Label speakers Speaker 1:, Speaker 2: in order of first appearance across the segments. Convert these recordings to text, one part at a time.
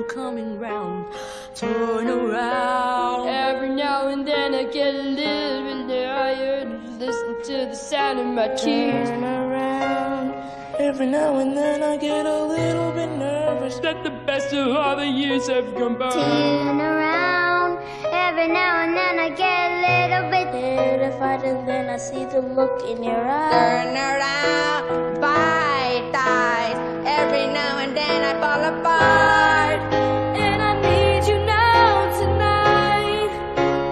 Speaker 1: coming round. Turn around.
Speaker 2: Every now and then I get a little bit tired to listen to the sound of my tears.
Speaker 1: Turn around. Every now and then I get a little bit nervous
Speaker 2: that the best of all the years have gone by.
Speaker 3: Turn around. Every now and then I get a little bit
Speaker 1: terrified, and then I see the look in your eyes.
Speaker 4: Turn around, bite eyes. Every now and then I fall apart.
Speaker 1: And I need you now tonight.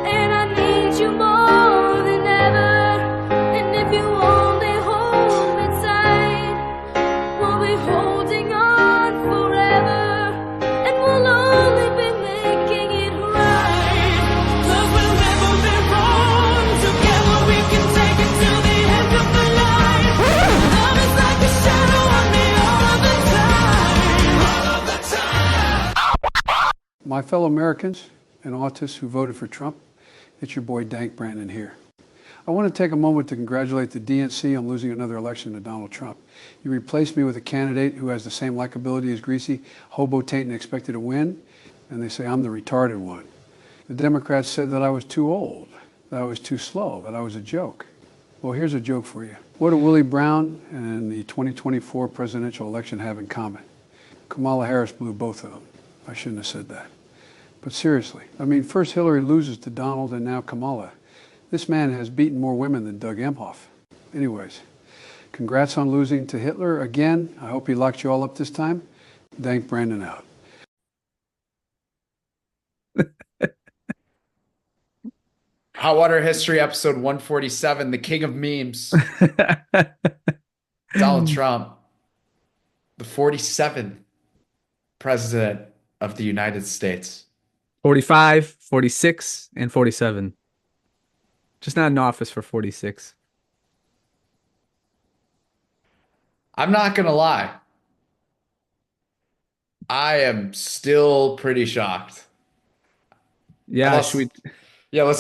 Speaker 1: And I need you more than ever. And if you only hold me tight, we'll be holding on forever. And we'll only be making it right. 'Cause we'll never be wrong. Together we can take it to the end of the line. Love is like a shadow on me all of the time. All of the time.
Speaker 5: My fellow Americans and autists who voted for Trump, it's your boy Dank Brandon here. I want to take a moment to congratulate the DNC on losing another election to Donald Trump. You replaced me with a candidate who has the same likability as Greasy, hobo taint and expected to win, and they say I'm the retarded one. The Democrats said that I was too old, that I was too slow, that I was a joke. Well, here's a joke for you. What do Willie Brown and the 2024 presidential election have in common? Kamala Harris blew both of them. I shouldn't have said that. But seriously, I mean, first Hillary loses to Donald and now Kamala. This man has beaten more women than Doug Emhoff. Anyways, congrats on losing to Hitler again. I hope he locked you all up this time. Dank Brandon out.
Speaker 6: Hot Water History, episode 147, the king of memes. Donald Trump, the 47th president of the United States.
Speaker 7: 45, 46, and 47. Just not in office for 46.
Speaker 6: I'm not going to lie. I am still pretty shocked.
Speaker 7: Yeah,
Speaker 6: let's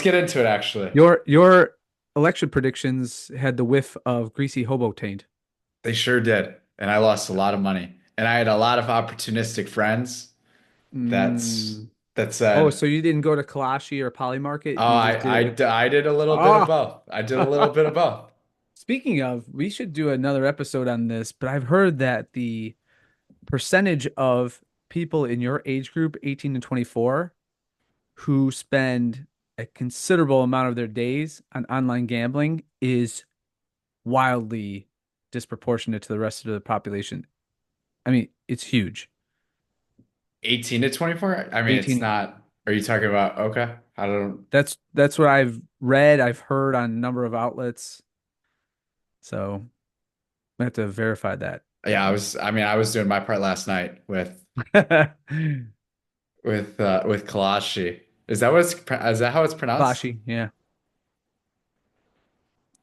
Speaker 6: get into it, actually.
Speaker 7: Your election predictions had the whiff of greasy hobo taint.
Speaker 6: They sure did. And I lost a lot of money. And I had a lot of opportunistic friends that said,
Speaker 7: oh, so you didn't go to Kalashi or Polymarket?
Speaker 6: Oh, I did a little bit of both. I did a little bit of both.
Speaker 7: Speaking of, we should do another episode on this, but I've heard that the percentage of people in your age group, 18 to 24, who spend a considerable amount of their days on online gambling is wildly disproportionate to the rest of the population. I mean, it's huge.
Speaker 6: 18 to 24? I mean,
Speaker 7: 18.
Speaker 6: It's not. Are you talking about? Okay. I don't.
Speaker 7: That's what I've read. I've heard on a number of outlets. So I have to verify that.
Speaker 6: Yeah, I was doing my part last night with Kalashi. Is that how it's pronounced?
Speaker 7: Kalashi, yeah.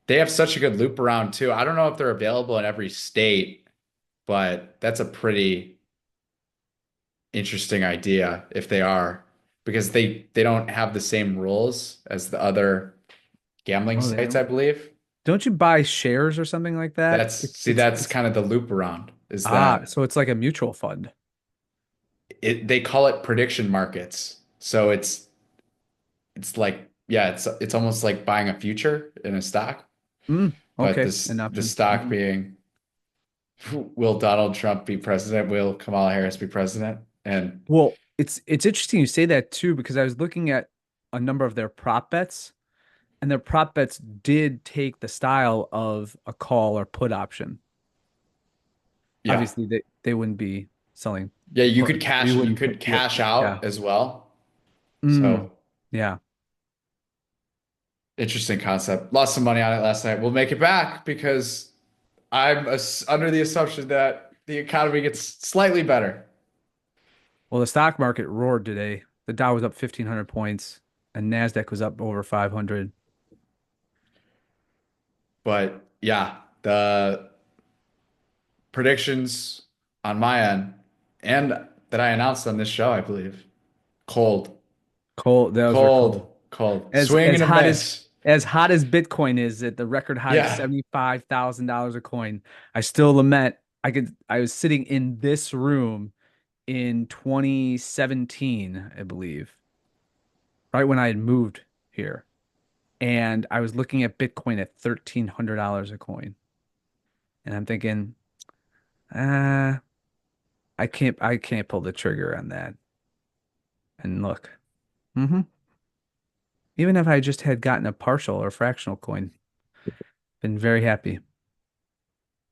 Speaker 6: They have such a good loop around too. I don't know if they're available in every state, but that's a pretty interesting idea if they are, because they don't have the same rules as the other gambling sites, I believe.
Speaker 7: Don't you buy shares or something like that?
Speaker 6: That's kind of the loop around. Is that
Speaker 7: so it's like a mutual fund.
Speaker 6: They call it prediction markets. So it's like, yeah, it's almost like buying a future in a stock.
Speaker 7: Okay.
Speaker 6: But the stock being, will Donald Trump be president? Will Kamala Harris be president? And
Speaker 7: well, it's interesting you say that too, because I was looking at a number of their prop bets, and their prop bets did take the style of a call or put option. Yeah. Obviously, they wouldn't be selling.
Speaker 6: Yeah, you could cash out as well. So
Speaker 7: yeah.
Speaker 6: Interesting concept. Lost some money on it last night. We'll make it back because I'm under the assumption that the economy gets slightly better.
Speaker 7: Well, the stock market roared today. The Dow was up 1,500 points, and NASDAQ was up over 500.
Speaker 6: But yeah, the predictions on my end, and that I announced on this show, I believe, cold. Swing and a miss.
Speaker 7: As hot as Bitcoin is at the record high of $75,000 a coin, I still lament. I was sitting in this room in 2017, I believe, right when I had moved here. And I was looking at Bitcoin at $1,300 a coin. And I'm thinking, uh, I can't pull the trigger on that. And look, hmm even if I just had gotten a partial or fractional coin, been very happy.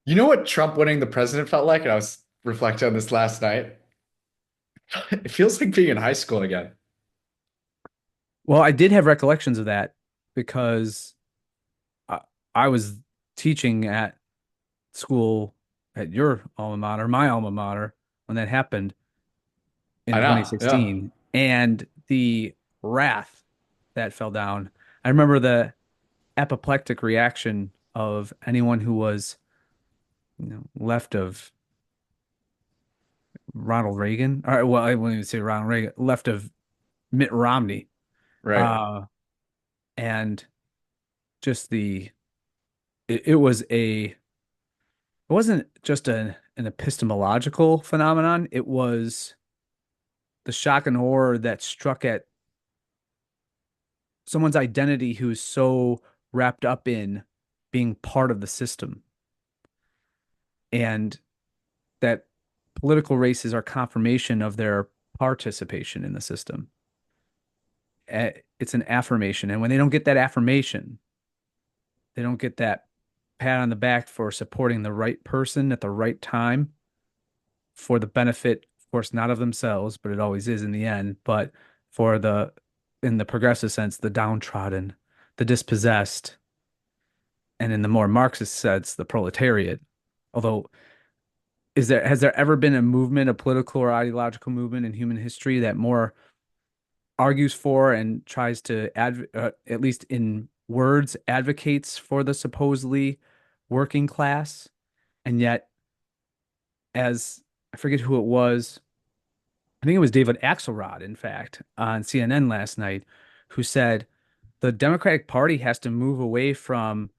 Speaker 6: You know what Trump winning the president felt like? And I was reflecting on this last night. It feels like being in high school again.
Speaker 7: Well, I did have recollections of that because I, I was teaching at school at your alma mater, my alma mater, when that happened in
Speaker 6: I know. Yeah.
Speaker 7: 2016, and the wrath that fell down. I remember the apoplectic reaction of anyone who was, left of Ronald Reagan. Or, well, I wouldn't even say Ronald Reagan, left of Mitt Romney.
Speaker 6: Right.
Speaker 7: Uh, and just it was it wasn't just an epistemological phenomenon. It was the shock and horror that struck at someone's identity who's so wrapped up in being part of the system, and that political races are confirmation of their participation in the system. It's an affirmation. And when they don't get that affirmation, they don't get that pat on the back for supporting the right person at the right time for the benefit, of course, not of themselves, but it always is in the end, but for in the progressive sense, the downtrodden, the dispossessed, and in the more Marxist sense, the proletariat. Although, has there ever been a movement, a political or ideological movement in human history that more argues for and tries to at least in words, advocates for the supposedly working class, and yet, as I forget who it was, I think it was David Axelrod, in fact, on CNN last night, who said the Democratic Party has to move away from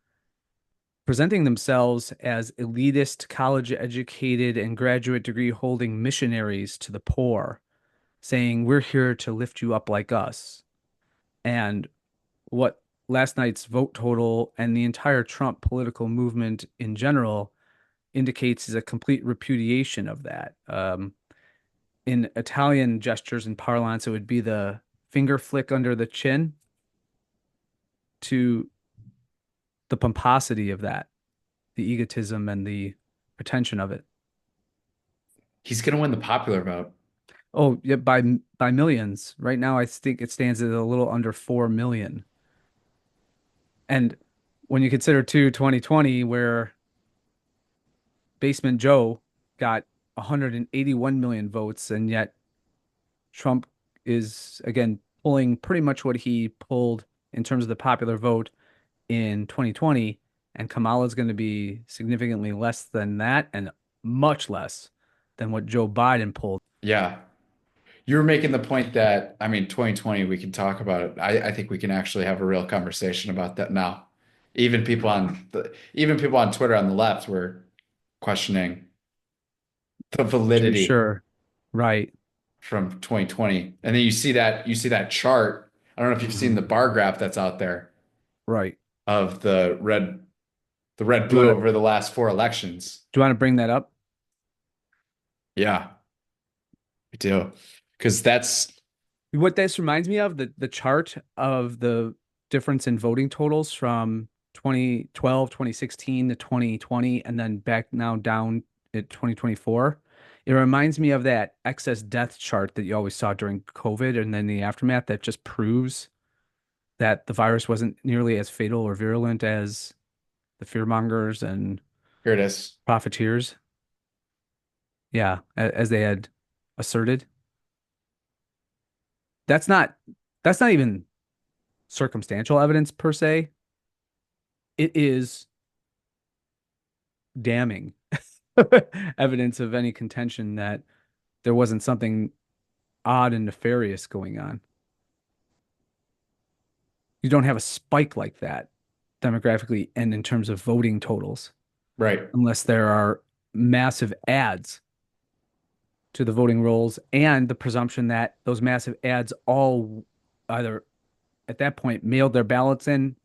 Speaker 7: presenting themselves as elitist, college educated, and graduate degree holding missionaries to the poor, saying, we're here to lift you up like us. And what last night's vote total and the entire Trump political movement in general indicates is a complete repudiation of that. In Italian gestures and parlance, it would be the finger flick under the chin to the pomposity of that, the egotism and the pretension of it.
Speaker 6: He's going to win the popular vote.
Speaker 7: Oh, yeah, by millions. Right now, I think it stands at a little under 4 million. And when you consider too 2020, where Basement Joe got 181 million votes, and yet Trump is again pulling pretty much what he pulled in terms of the popular vote in 2020, and Kamala is going to be significantly less than that and much less than what Joe Biden pulled.
Speaker 6: Yeah. You were making the point that, I mean, 2020, we can talk about it. I think we can actually have a real conversation about that now. Even people on Twitter on the left were questioning the validity
Speaker 7: Sure. Right.
Speaker 6: from 2020. And then you see that chart. I don't know if you've seen the bar graph that's out there
Speaker 7: Right.
Speaker 6: of the red
Speaker 7: Do
Speaker 6: blue
Speaker 7: you want
Speaker 6: over the last four elections.
Speaker 7: to bring that up?
Speaker 6: Yeah, we do. Because that's
Speaker 7: What this reminds me of, the chart of the difference in voting totals from 2012, 2016 to 2020, and then back now down at 2024. It reminds me of that excess death chart that you always saw during COVID and then the aftermath that just proves that the virus wasn't nearly as fatal or virulent as the fearmongers and
Speaker 6: here it is.
Speaker 7: profiteers. Yeah, as they had asserted. That's not even circumstantial evidence per se. It is damning evidence of any contention that there wasn't something odd and nefarious going on. You don't have a spike like that demographically and in terms of voting totals
Speaker 6: Right.
Speaker 7: unless there are massive ads. to the voting rolls, and the presumption that those massive ads all either at that point mailed their ballots in,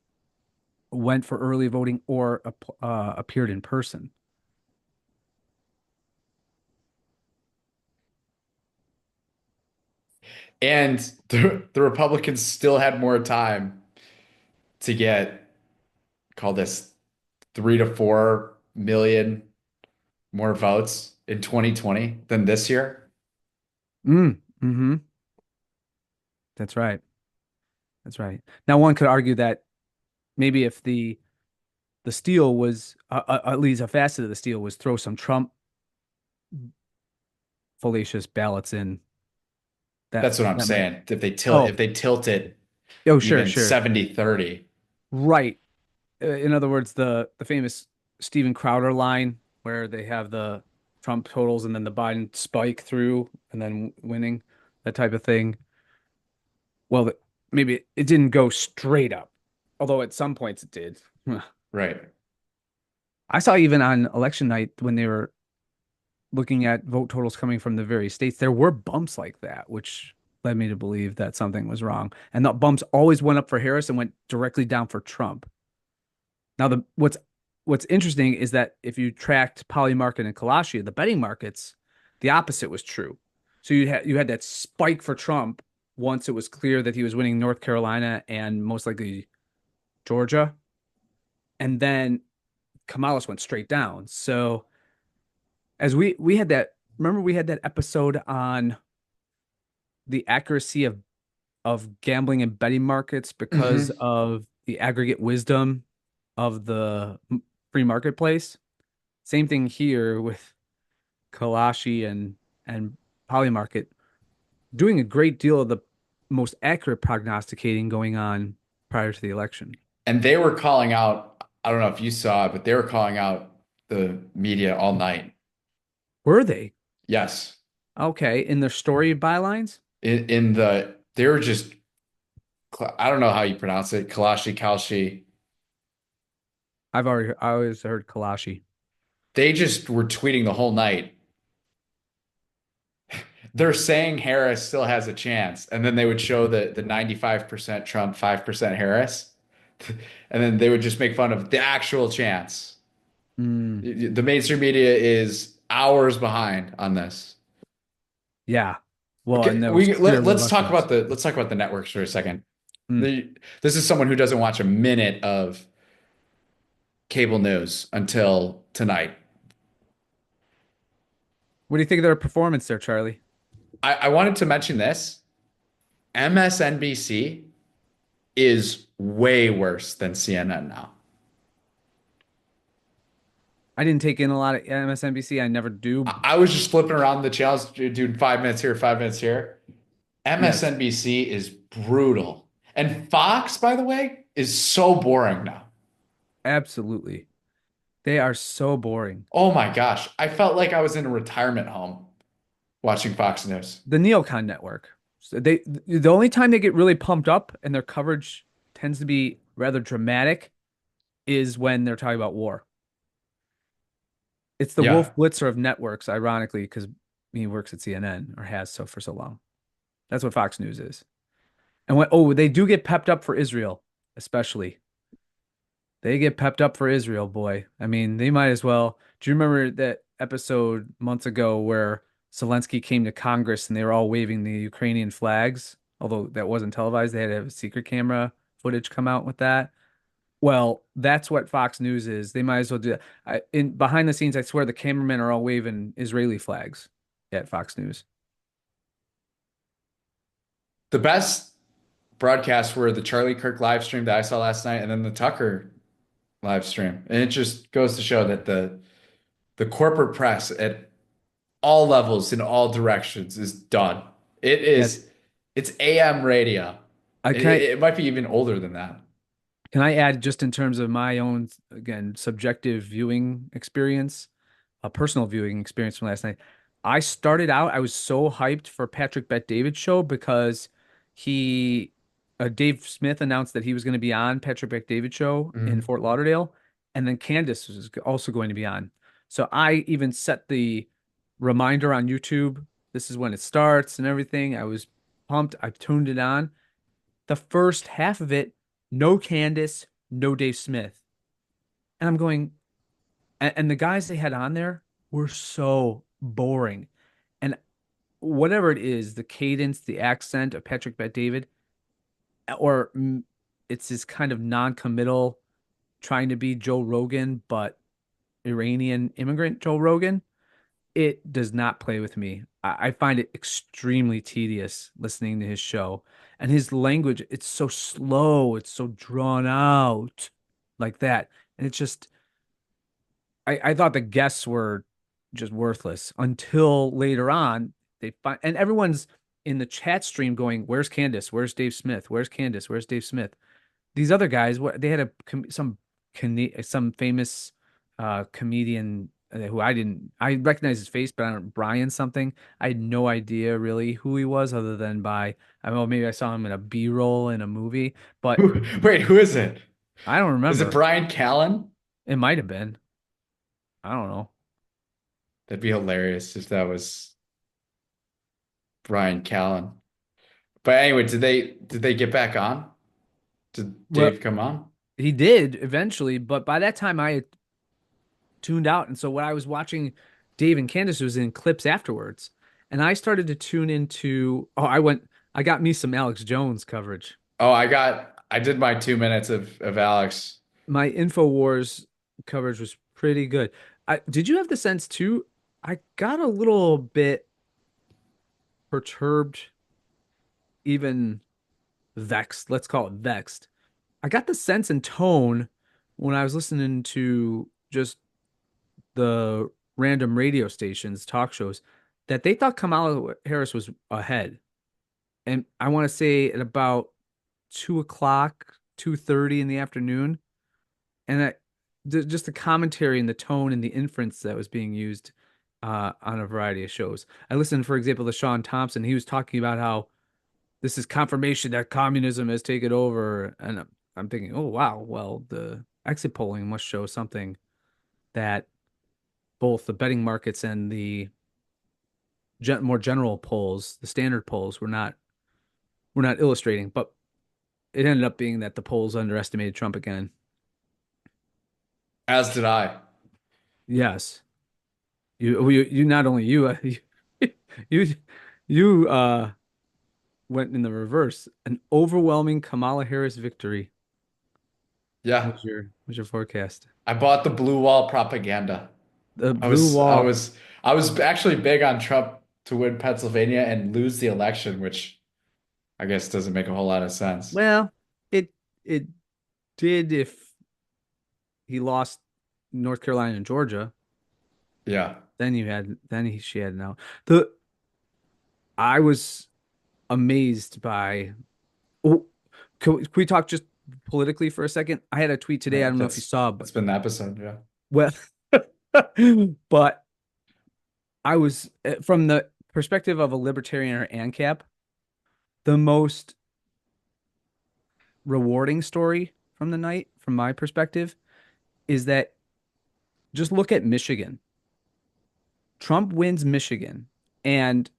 Speaker 7: went for early voting, or appeared in person.
Speaker 6: And the Republicans still had more time to get, call this 3 to 4 million more votes in 2020 than this year.
Speaker 7: Mm-hmm. That's right. That's right. Now, one could argue that maybe if the steal was at least a facet of the steal was throw some Trump fallacious ballots in.
Speaker 6: That's what I'm
Speaker 7: That might.
Speaker 6: saying. If
Speaker 7: Oh,
Speaker 6: they tilt it
Speaker 7: oh, sure,
Speaker 6: even
Speaker 7: sure.
Speaker 6: 70-30.
Speaker 7: Right. In other words, the famous Steven Crowder line where they have the Trump totals and then the Biden spike through and then winning, that type of thing. Well, maybe it didn't go straight up, although at some points it did.
Speaker 6: Right.
Speaker 7: I saw even on election night when they were looking at vote totals coming from the various states, there were bumps like that, which led me to believe that something was wrong. And the bumps always went up for Harris and went directly down for Trump. Now, what's interesting is that if you tracked Polymarket and Kalashia, the betting markets, the opposite was true. So you had that spike for Trump once it was clear that he was winning North Carolina and most likely Georgia, and then Kamala's went straight down. So as we had that, remember we had that episode on the accuracy of gambling and betting markets because
Speaker 6: Hmm.
Speaker 7: of the aggregate wisdom of the free marketplace. Same thing here with Kalashi and Polymarket doing a great deal of the most accurate prognosticating going on prior to the election.
Speaker 6: And they were calling out, I don't know if you saw it, but they were calling out the media all night.
Speaker 7: Were they?
Speaker 6: Yes.
Speaker 7: Okay, in their story bylines?
Speaker 6: They were just, I don't know how you pronounce it, Kalshi.
Speaker 7: I always heard Kalashi.
Speaker 6: They just were tweeting the whole night. They're saying Harris still has a chance. And then they would show the 95% Trump, 5% Harris. And then they would just make fun of the actual chance.
Speaker 7: Mm,
Speaker 6: The mainstream media is hours behind on this.
Speaker 7: yeah. Well, and
Speaker 6: Okay,
Speaker 7: there was clear reluctance.
Speaker 6: let's talk about the networks for a second.
Speaker 7: Mm.
Speaker 6: This is someone who doesn't watch a minute of cable news until tonight.
Speaker 7: What do you think of their performance there, Charlie?
Speaker 6: I wanted to mention this. MSNBC is way worse than CNN now.
Speaker 7: I didn't take in a lot of MSNBC. I never do.
Speaker 6: I was just flipping around the channels, doing 5 minutes here, 5 minutes here.
Speaker 7: Yes,
Speaker 6: MSNBC is brutal. And Fox, by the way, is so boring now.
Speaker 7: absolutely. They are so boring.
Speaker 6: Oh my gosh. I felt like I was in a retirement home watching Fox News.
Speaker 7: The Neocon network. So the only time they get really pumped up and their coverage tends to be rather dramatic is when they're talking about war. It's the
Speaker 6: Yeah.
Speaker 7: Wolf Blitzer of networks, ironically, because he works at CNN or has so for so long. That's what Fox News is. And they do get pepped up for Israel, especially. They get pepped up for Israel, boy. I mean, they might as well. Do you remember that episode months ago where Zelensky came to Congress and they were all waving the Ukrainian flags? Although that wasn't televised, they had to have a secret camera footage come out with that. Well, that's what Fox News is. They might as well do that. In behind the scenes, I swear the cameramen are all waving Israeli flags at Fox News.
Speaker 6: The best broadcasts were the Charlie Kirk live stream that I saw last night and then the Tucker live stream. And it just goes to show that the corporate press at all levels in all directions is done. It
Speaker 7: Yeah,
Speaker 6: is it's AM radio.
Speaker 7: I
Speaker 6: It,
Speaker 7: can I
Speaker 6: it might be even older than that.
Speaker 7: can I add just in terms of my own again subjective viewing experience, a personal viewing experience from last night. I started out, I was so hyped for Patrick Bet David's show because he Dave Smith announced that he was going to be on Patrick Bet David's show in
Speaker 6: Mhm.
Speaker 7: Fort Lauderdale, and then Candace was also going to be on. So I even set the reminder on YouTube This is when it starts and everything. I was pumped. I tuned it on. The first half of it, no Candace, no Dave Smith. And I'm going, and the guys they had on there were so boring. And whatever it is, the cadence, the accent of Patrick Bet David, or it's this kind of non-committal trying to be Joe Rogan, but Iranian immigrant Joe Rogan, it does not play with me. I find it extremely tedious listening to his show. And his language, it's so slow, it's so drawn out like that. And it's just, I thought the guests were just worthless until later on they find, and everyone's in the chat stream going, "Where's Candace? Where's Dave Smith? Where's Candace? Where's Dave Smith?" These other guys, what they had some famous comedian who I recognize his face, but I don't Brian something. I had no idea really who he was other than by I don't know, maybe I saw him in a B-roll in a movie, but
Speaker 6: Wait, who is it?
Speaker 7: I don't
Speaker 6: Is it
Speaker 7: remember.
Speaker 6: Brian Callen?
Speaker 7: It might have been. I don't know.
Speaker 6: That'd be hilarious if that was Brian Callen. But anyway, did they get back on? Did
Speaker 7: Well,
Speaker 6: Dave come on?
Speaker 7: he did eventually, but by that time I had tuned out. And so what I was watching Dave and Candace was in clips afterwards. And I started to tune into, I got me some Alex Jones coverage.
Speaker 6: Oh, I did my 2 minutes of Alex.
Speaker 7: My InfoWars coverage was pretty good. Did you have the sense too? I got a little bit perturbed, even vexed. Let's call it vexed. I got the sense and tone when I was listening to just the random radio stations, talk shows, that they thought Kamala Harris was ahead. And I want to say at about 2 o'clock, 2:30 in the afternoon. And just the commentary and the tone and the inference that was being used on a variety of shows. I listened, for example, to Sean Thompson. He was talking about how this is confirmation that communism has taken over. And I'm thinking, oh, wow, well, the exit polling must show something that both the betting markets and the more general polls, the standard polls, were not illustrating. But it ended up being that the polls underestimated Trump again.
Speaker 6: As did I.
Speaker 7: Yes, you not only you you went in the reverse. An overwhelming Kamala Harris victory.
Speaker 6: Yeah.
Speaker 7: Was your forecast?
Speaker 6: I bought the blue wall propaganda.
Speaker 7: The
Speaker 6: I
Speaker 7: blue
Speaker 6: was I
Speaker 7: wall.
Speaker 6: was I was actually big on Trump to win Pennsylvania and lose the election, which I guess doesn't make a whole lot of sense.
Speaker 7: Well, it did if he lost North Carolina and Georgia.
Speaker 6: Yeah.
Speaker 7: She had now. I was amazed by. Oh, can we talk just politically for a second? I had a tweet today. I don't know if you saw,
Speaker 6: It's
Speaker 7: but
Speaker 6: been the episode, yeah.
Speaker 7: well, but I was from the perspective of a libertarian or ANCAP, the most rewarding story from the night, from my perspective, is that just look at Michigan. Trump wins Michigan, and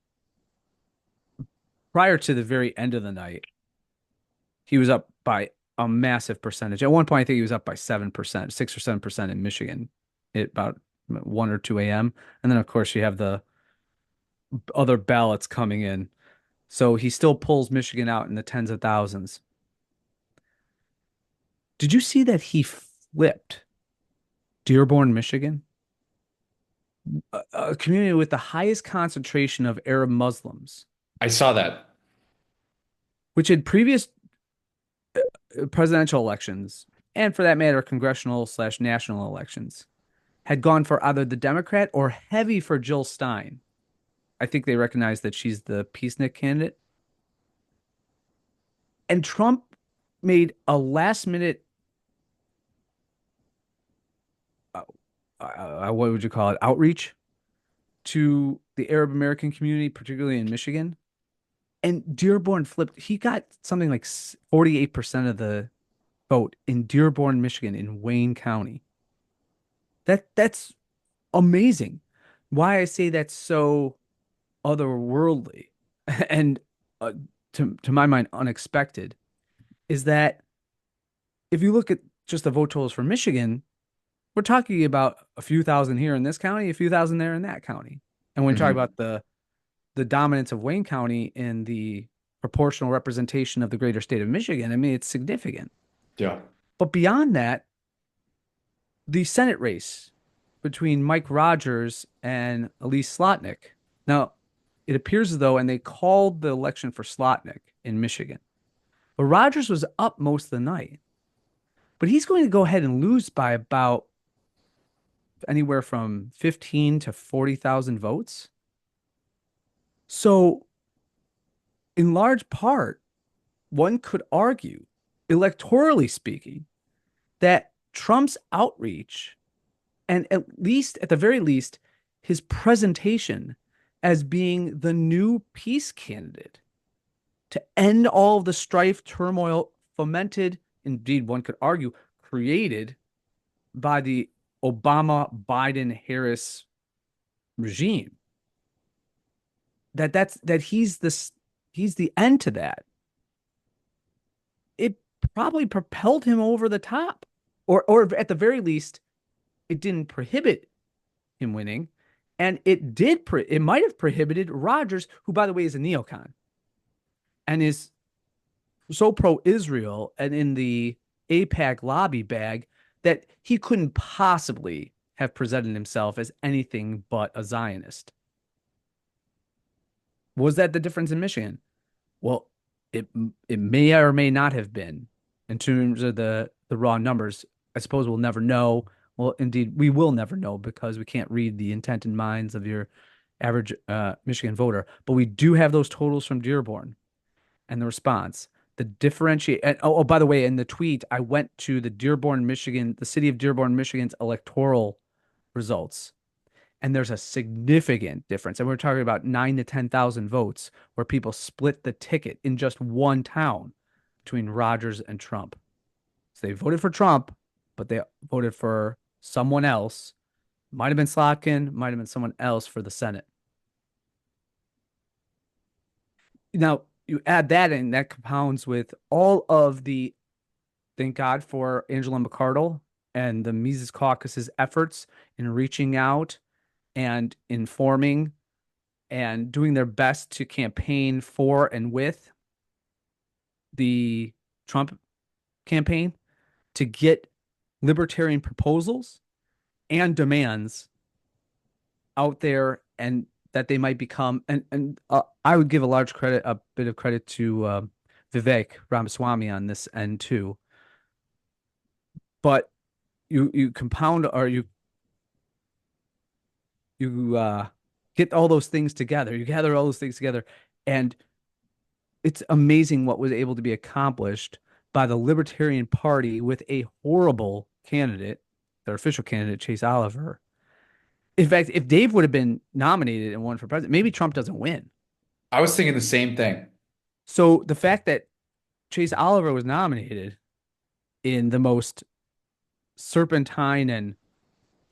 Speaker 7: prior to the very end of the night, he was up by a massive percentage. At one point, I think he was up by 7%, 6 or 7% in Michigan at about 1 or 2 a.m. And then, of course, you have the other ballots coming in. So he still pulls Michigan out in the tens of thousands. Did you see that he flipped Dearborn, Michigan? A community with the highest concentration of Arab Muslims,
Speaker 6: I saw that.
Speaker 7: which in previous presidential elections, and for that matter, congressional/national elections, had gone for either the Democrat or heavy for Jill Stein. I think they recognize that she's the peacenik candidate. And Trump made a last minute, what would you call it, outreach to the Arab American community, particularly in Michigan. And Dearborn flipped. He got something like 48% of the vote in Dearborn, Michigan, in Wayne County. That's amazing. Why I say that's so otherworldly and to my mind unexpected is that if you look at just the vote totals for Michigan, we're talking about a few thousand here in this county, a few thousand there in that county. And when we talk about the dominance of Wayne County in the proportional representation of the greater state of Michigan, I mean, it's significant.
Speaker 6: Yeah.
Speaker 7: But beyond that, the Senate race between Mike Rogers and Elise Slotnick. Now, it appears as though, and they called the election for Slotnick in Michigan, but Rogers was up most of the night. But he's going to go ahead and lose by about anywhere from 15 to 40,000 votes. So, in large part, one could argue, electorally speaking, that Trump's outreach and at the very least, his presentation as being the new peace candidate to end all of the strife, turmoil fomented, indeed, one could argue, created by the Obama, Biden, Harris regime. He's the end to that. It probably propelled him over the top, or at the very least, it didn't prohibit him winning, and it might have prohibited Rogers, who, by the way, is a neocon and is so pro-Israel and in the AIPAC lobby bag that he couldn't possibly have presented himself as anything but a Zionist. Was that the difference in Michigan? Well, it may or may not have been in terms of the raw numbers. I suppose we'll never know. Well, indeed, we will never know because we can't read the intent and minds of your average Michigan voter. But we do have those totals from Dearborn and the response. The differentiate. And, by the way, in the tweet, I went to the city of Dearborn, Michigan's electoral results. And there's a significant difference. And we're talking about 9,000 to 10,000 votes where people split the ticket in just one town between Rogers and Trump. So they voted for Trump, but they voted for someone else. Might have been Slotkin, might have been someone else for the Senate. Now, you add that in, that compounds with all of the, thank God for Angela McArdle and the Mises Caucus's efforts in reaching out and informing and doing their best to campaign for and with the Trump campaign to get libertarian proposals and demands out there, and that they might become, and I would give a bit of credit to Vivek Ramaswamy on this end too. But you compound, or you get all those things together, you gather all those things together, and it's amazing what was able to be accomplished by the Libertarian Party with a horrible candidate, their official candidate, Chase Oliver. In fact, if Dave would have been nominated and won for president, maybe Trump doesn't win.
Speaker 6: I was thinking the same thing.
Speaker 7: So the fact that Chase Oliver was nominated in the most serpentine and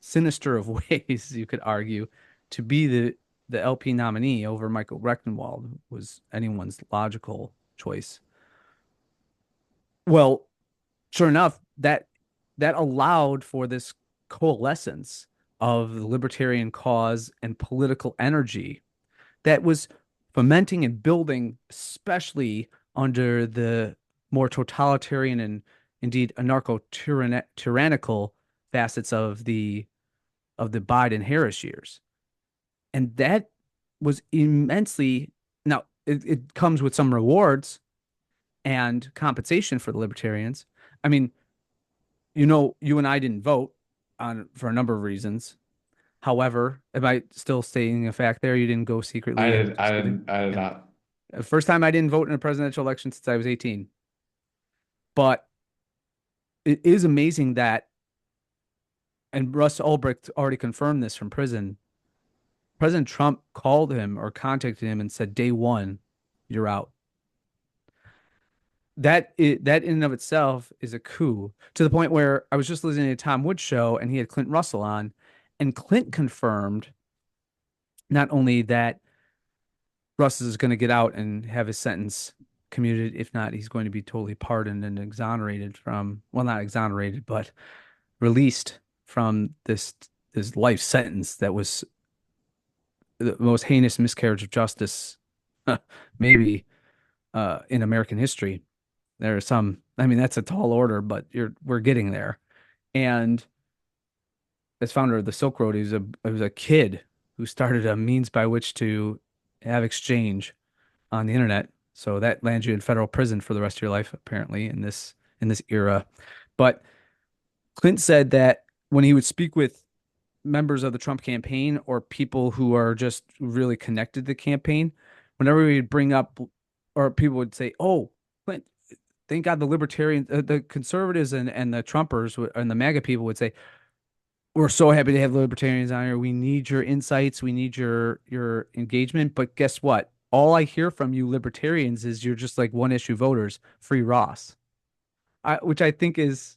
Speaker 7: sinister of ways, you could argue, to be the LP nominee over Michael Rectenwald was anyone's logical choice. Well, sure enough, that allowed for this coalescence of the libertarian cause and political energy that was fomenting and building, especially under the more totalitarian and indeed anarcho-tyrannical facets of the Biden-Harris years. And that was immensely, now it comes with some rewards and compensation for the libertarians. I mean, you and I didn't vote for a number of reasons. However, am I still stating a fact there? You didn't go secretly.
Speaker 6: I did not.
Speaker 7: The first time I didn't vote in a presidential election since I was 18. But it is amazing that, and Russ Ulbricht already confirmed this from prison, President Trump called him or contacted him and said, day one, you're out. That in and of itself is a coup, to the point where I was just listening to Tom Wood's show and he had Clint Russell on, and Clint confirmed not only that Russ is going to get out and have his sentence commuted. If not, he's going to be totally pardoned and exonerated from, well, not exonerated, but released from this life sentence that was the most heinous miscarriage of justice, maybe in American history. There are some, I mean, that's a tall order, but we're getting there. And as founder of the Silk Road, he was a kid who started a means by which to have exchange on the internet. So that lands you in federal prison for the rest of your life, apparently, in this era. But Clint said that when he would speak with members of the Trump campaign or people who are just really connected to the campaign, whenever we'd bring up, or people would say, "Oh, Clint, thank God the libertarians, the conservatives, and the Trumpers and the MAGA people would say, we're so happy to have libertarians on here. We need your insights. We need your engagement. But guess what? All I hear from you libertarians is you're just like one issue voters, free Ross." Which I think is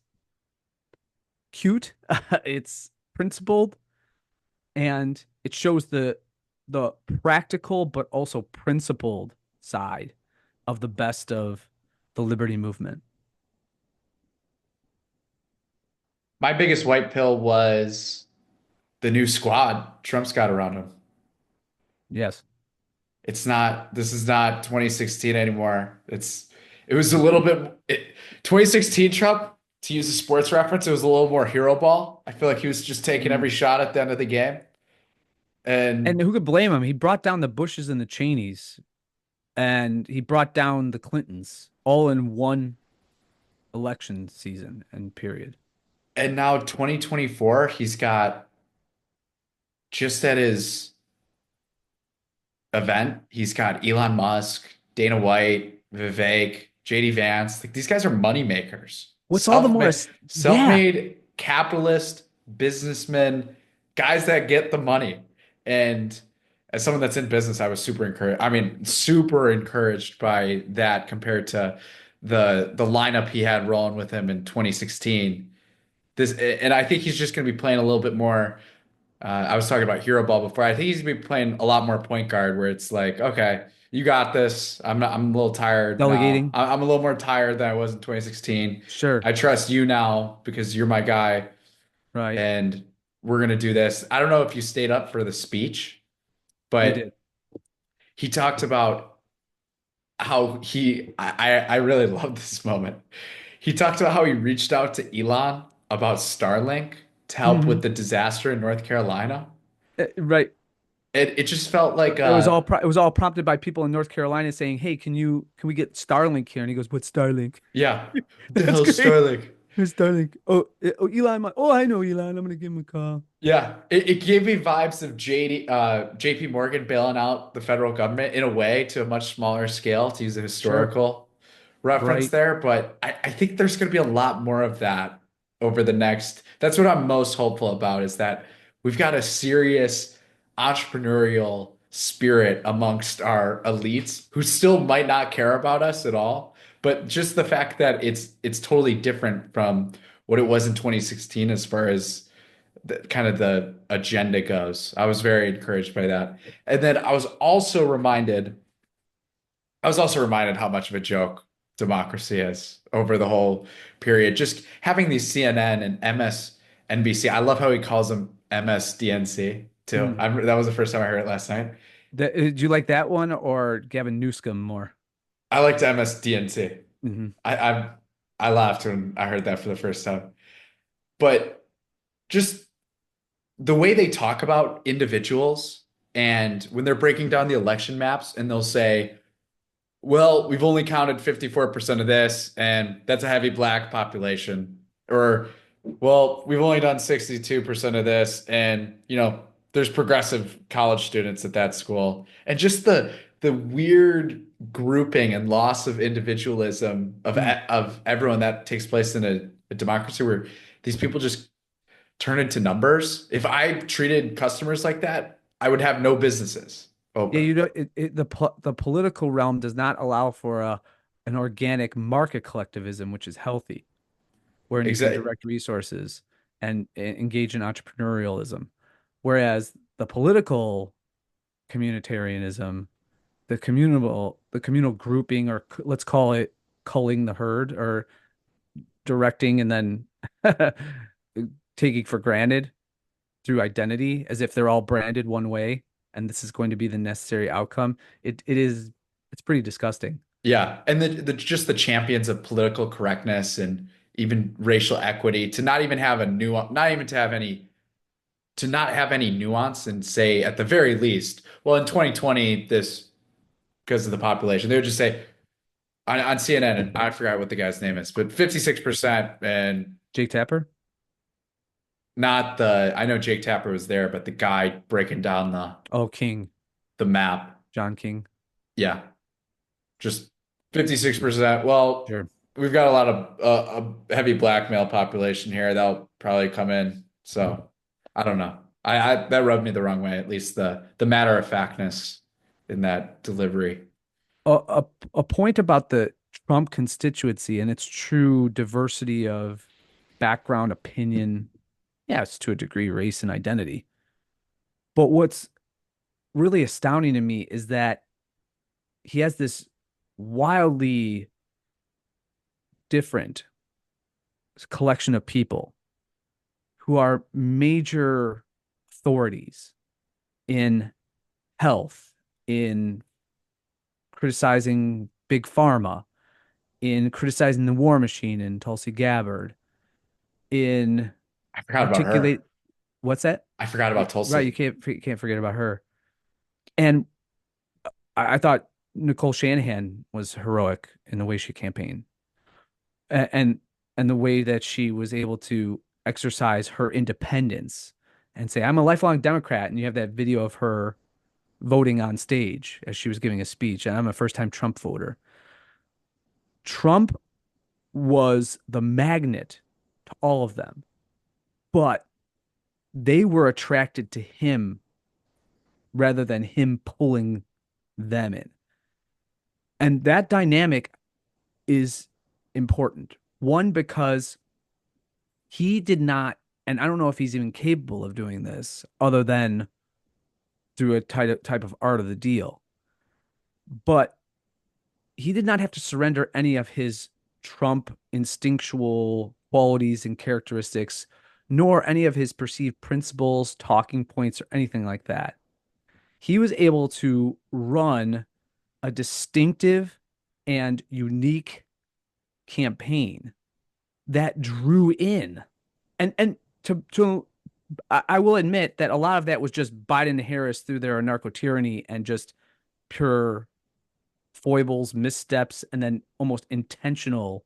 Speaker 7: cute. It's principled, and it shows the practical but also principled side of the best of the liberty movement.
Speaker 6: My biggest white pill was the new squad Trump's got around him.
Speaker 7: Yes.
Speaker 6: This is not 2016 anymore. It was a little bit 2016 Trump, to use a sports reference, it was a little more hero ball. I feel like he was just taking every shot at the end of the game.
Speaker 7: And
Speaker 6: And
Speaker 7: who could blame him? He brought down the Bushes and the Cheneys, and he brought down the Clintons all in one election season and period.
Speaker 6: and now 2024, he's got just at his event, he's got Elon Musk, Dana White, Vivek, JD Vance. Like these guys are money makers.
Speaker 7: What's all the more, yeah,
Speaker 6: Self-made capitalist businessmen, guys that get the money. And as someone that's in business, I was super encouraged. I mean, super encouraged by that compared to the lineup he had rolling with him in 2016. And I think he's just going to be playing a little bit more. I was talking about hero ball before. I think he's gonna be playing a lot more point guard, where it's like, okay, you got this. I'm not. I'm a little tired now.
Speaker 7: delegating.
Speaker 6: I'm a little more tired than I was in 2016.
Speaker 7: Sure.
Speaker 6: I trust you now because you're my guy,
Speaker 7: Right.
Speaker 6: and we're gonna do this. I don't know if you stayed up for the speech,
Speaker 7: I did.
Speaker 6: but he talked about how I really love this moment. He talked about how he reached out to Elon about Starlink to help with
Speaker 7: Mhm.
Speaker 6: the disaster in North Carolina.
Speaker 7: Right.
Speaker 6: It just felt like
Speaker 7: It was all prompted by people in North Carolina saying, "Hey, can we get Starlink here?" And he goes, "What's Starlink?"
Speaker 6: yeah. What the
Speaker 7: That's
Speaker 6: hell's
Speaker 7: great.
Speaker 6: Starlink?
Speaker 7: Who's Starlink? Oh, Elon. Oh, I know Elon. I'm gonna give him a call.
Speaker 6: Yeah, it gave me vibes of JP Morgan bailing out the federal government in a way to a much smaller scale, to use a
Speaker 7: Sure.
Speaker 6: historical reference
Speaker 7: Right.
Speaker 6: there. But I think there's going to be a lot more of that over the next. That's what I'm most hopeful about, is that we've got a serious entrepreneurial spirit amongst our elites who still might not care about us at all. But just the fact that it's totally different from what it was in 2016 as far as kind of the agenda goes. I was very encouraged by that. And then I was also reminded how much of a joke democracy is over the whole period. Just having these CNN and MSNBC. I love how he calls them MSDNC too.
Speaker 7: Hmm.
Speaker 6: That was the first time I heard it last night.
Speaker 7: Did you like that one or Gavin Newsom more?
Speaker 6: I liked MSDNC.
Speaker 7: Hmm.
Speaker 6: I I laughed when I heard that for the first time. But just the way they talk about individuals, and when they're breaking down the election maps and they'll say, well, we've only counted 54% of this, and that's a heavy black population. Or, well, we've only done 62% of this, and there's progressive college students at that school. And just the weird grouping and loss of individualism of everyone that takes place in a democracy where these people just turn into numbers. If I treated customers like that, I would have no businesses
Speaker 7: Yeah,
Speaker 6: open.
Speaker 7: the political realm does not allow for an organic market collectivism, which is healthy, wherein you can
Speaker 6: Exactly.
Speaker 7: direct resources and engage in entrepreneurialism. Whereas the political communitarianism the communal grouping, or let's call it culling the herd, or directing and then taking for granted through identity as if they're all branded one way and this is going to be the necessary outcome. It's pretty disgusting.
Speaker 6: Yeah, and the just the champions of political correctness and even racial equity to not even have a nuance, not even to not have any nuance and say at the very least, well, in 2020, this because of the population, they would just say on CNN, and I forgot what the guy's name is, but 56% and
Speaker 7: Jake Tapper?
Speaker 6: not the I know Jake Tapper was there, but the guy breaking down
Speaker 7: Oh, King,
Speaker 6: the map.
Speaker 7: John King.
Speaker 6: Yeah, just 56%. Well,
Speaker 7: Sure.
Speaker 6: we've got a lot of a heavy black male population here. That'll probably come in. So I don't know. I that rubbed me the wrong way, at least the matter of factness in that delivery.
Speaker 7: A point about the Trump constituency and its true diversity of background, opinion, yes, to a degree, race and identity. But what's really astounding to me is that he has this wildly different collection of people who are major authorities in health, in criticizing big pharma, in criticizing the war machine and Tulsi Gabbard, in
Speaker 6: I forgot about her.
Speaker 7: articulate what's that?
Speaker 6: I forgot about Tulsi.
Speaker 7: Right, you can't forget about her. And I thought Nicole Shanahan was heroic in the way she campaigned, and the way that she was able to exercise her independence and say, "I'm a lifelong Democrat." And you have that video of her voting on stage as she was giving a speech, and I'm a first-time Trump voter. Trump was the magnet to all of them, but they were attracted to him rather than him pulling them in. And that dynamic is important. One, because he did not, and I don't know if he's even capable of doing this other than through a type of art of the deal, but he did not have to surrender any of his Trump instinctual qualities and characteristics, nor any of his perceived principles, talking points, or anything like that. He was able to run a distinctive and unique campaign that drew in, and to I will admit that a lot of that was just Biden and Harris through their narco tyranny and just pure foibles, missteps, and then almost intentional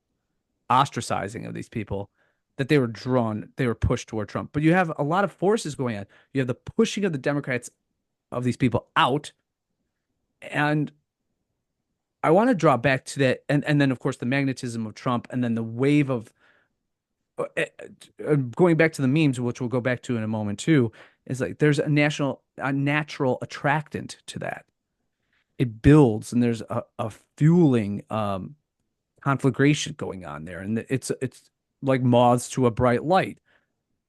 Speaker 7: ostracizing of these people, that they were pushed toward Trump. But you have a lot of forces going on. You have the pushing of the Democrats of these people out. And I want to draw back to that. And then, of course, the magnetism of Trump, and then the wave of going back to the memes, which we'll go back to in a moment too, is like there's a natural attractant to that. It builds, and there's a fueling conflagration going on there, and it's like moths to a bright light,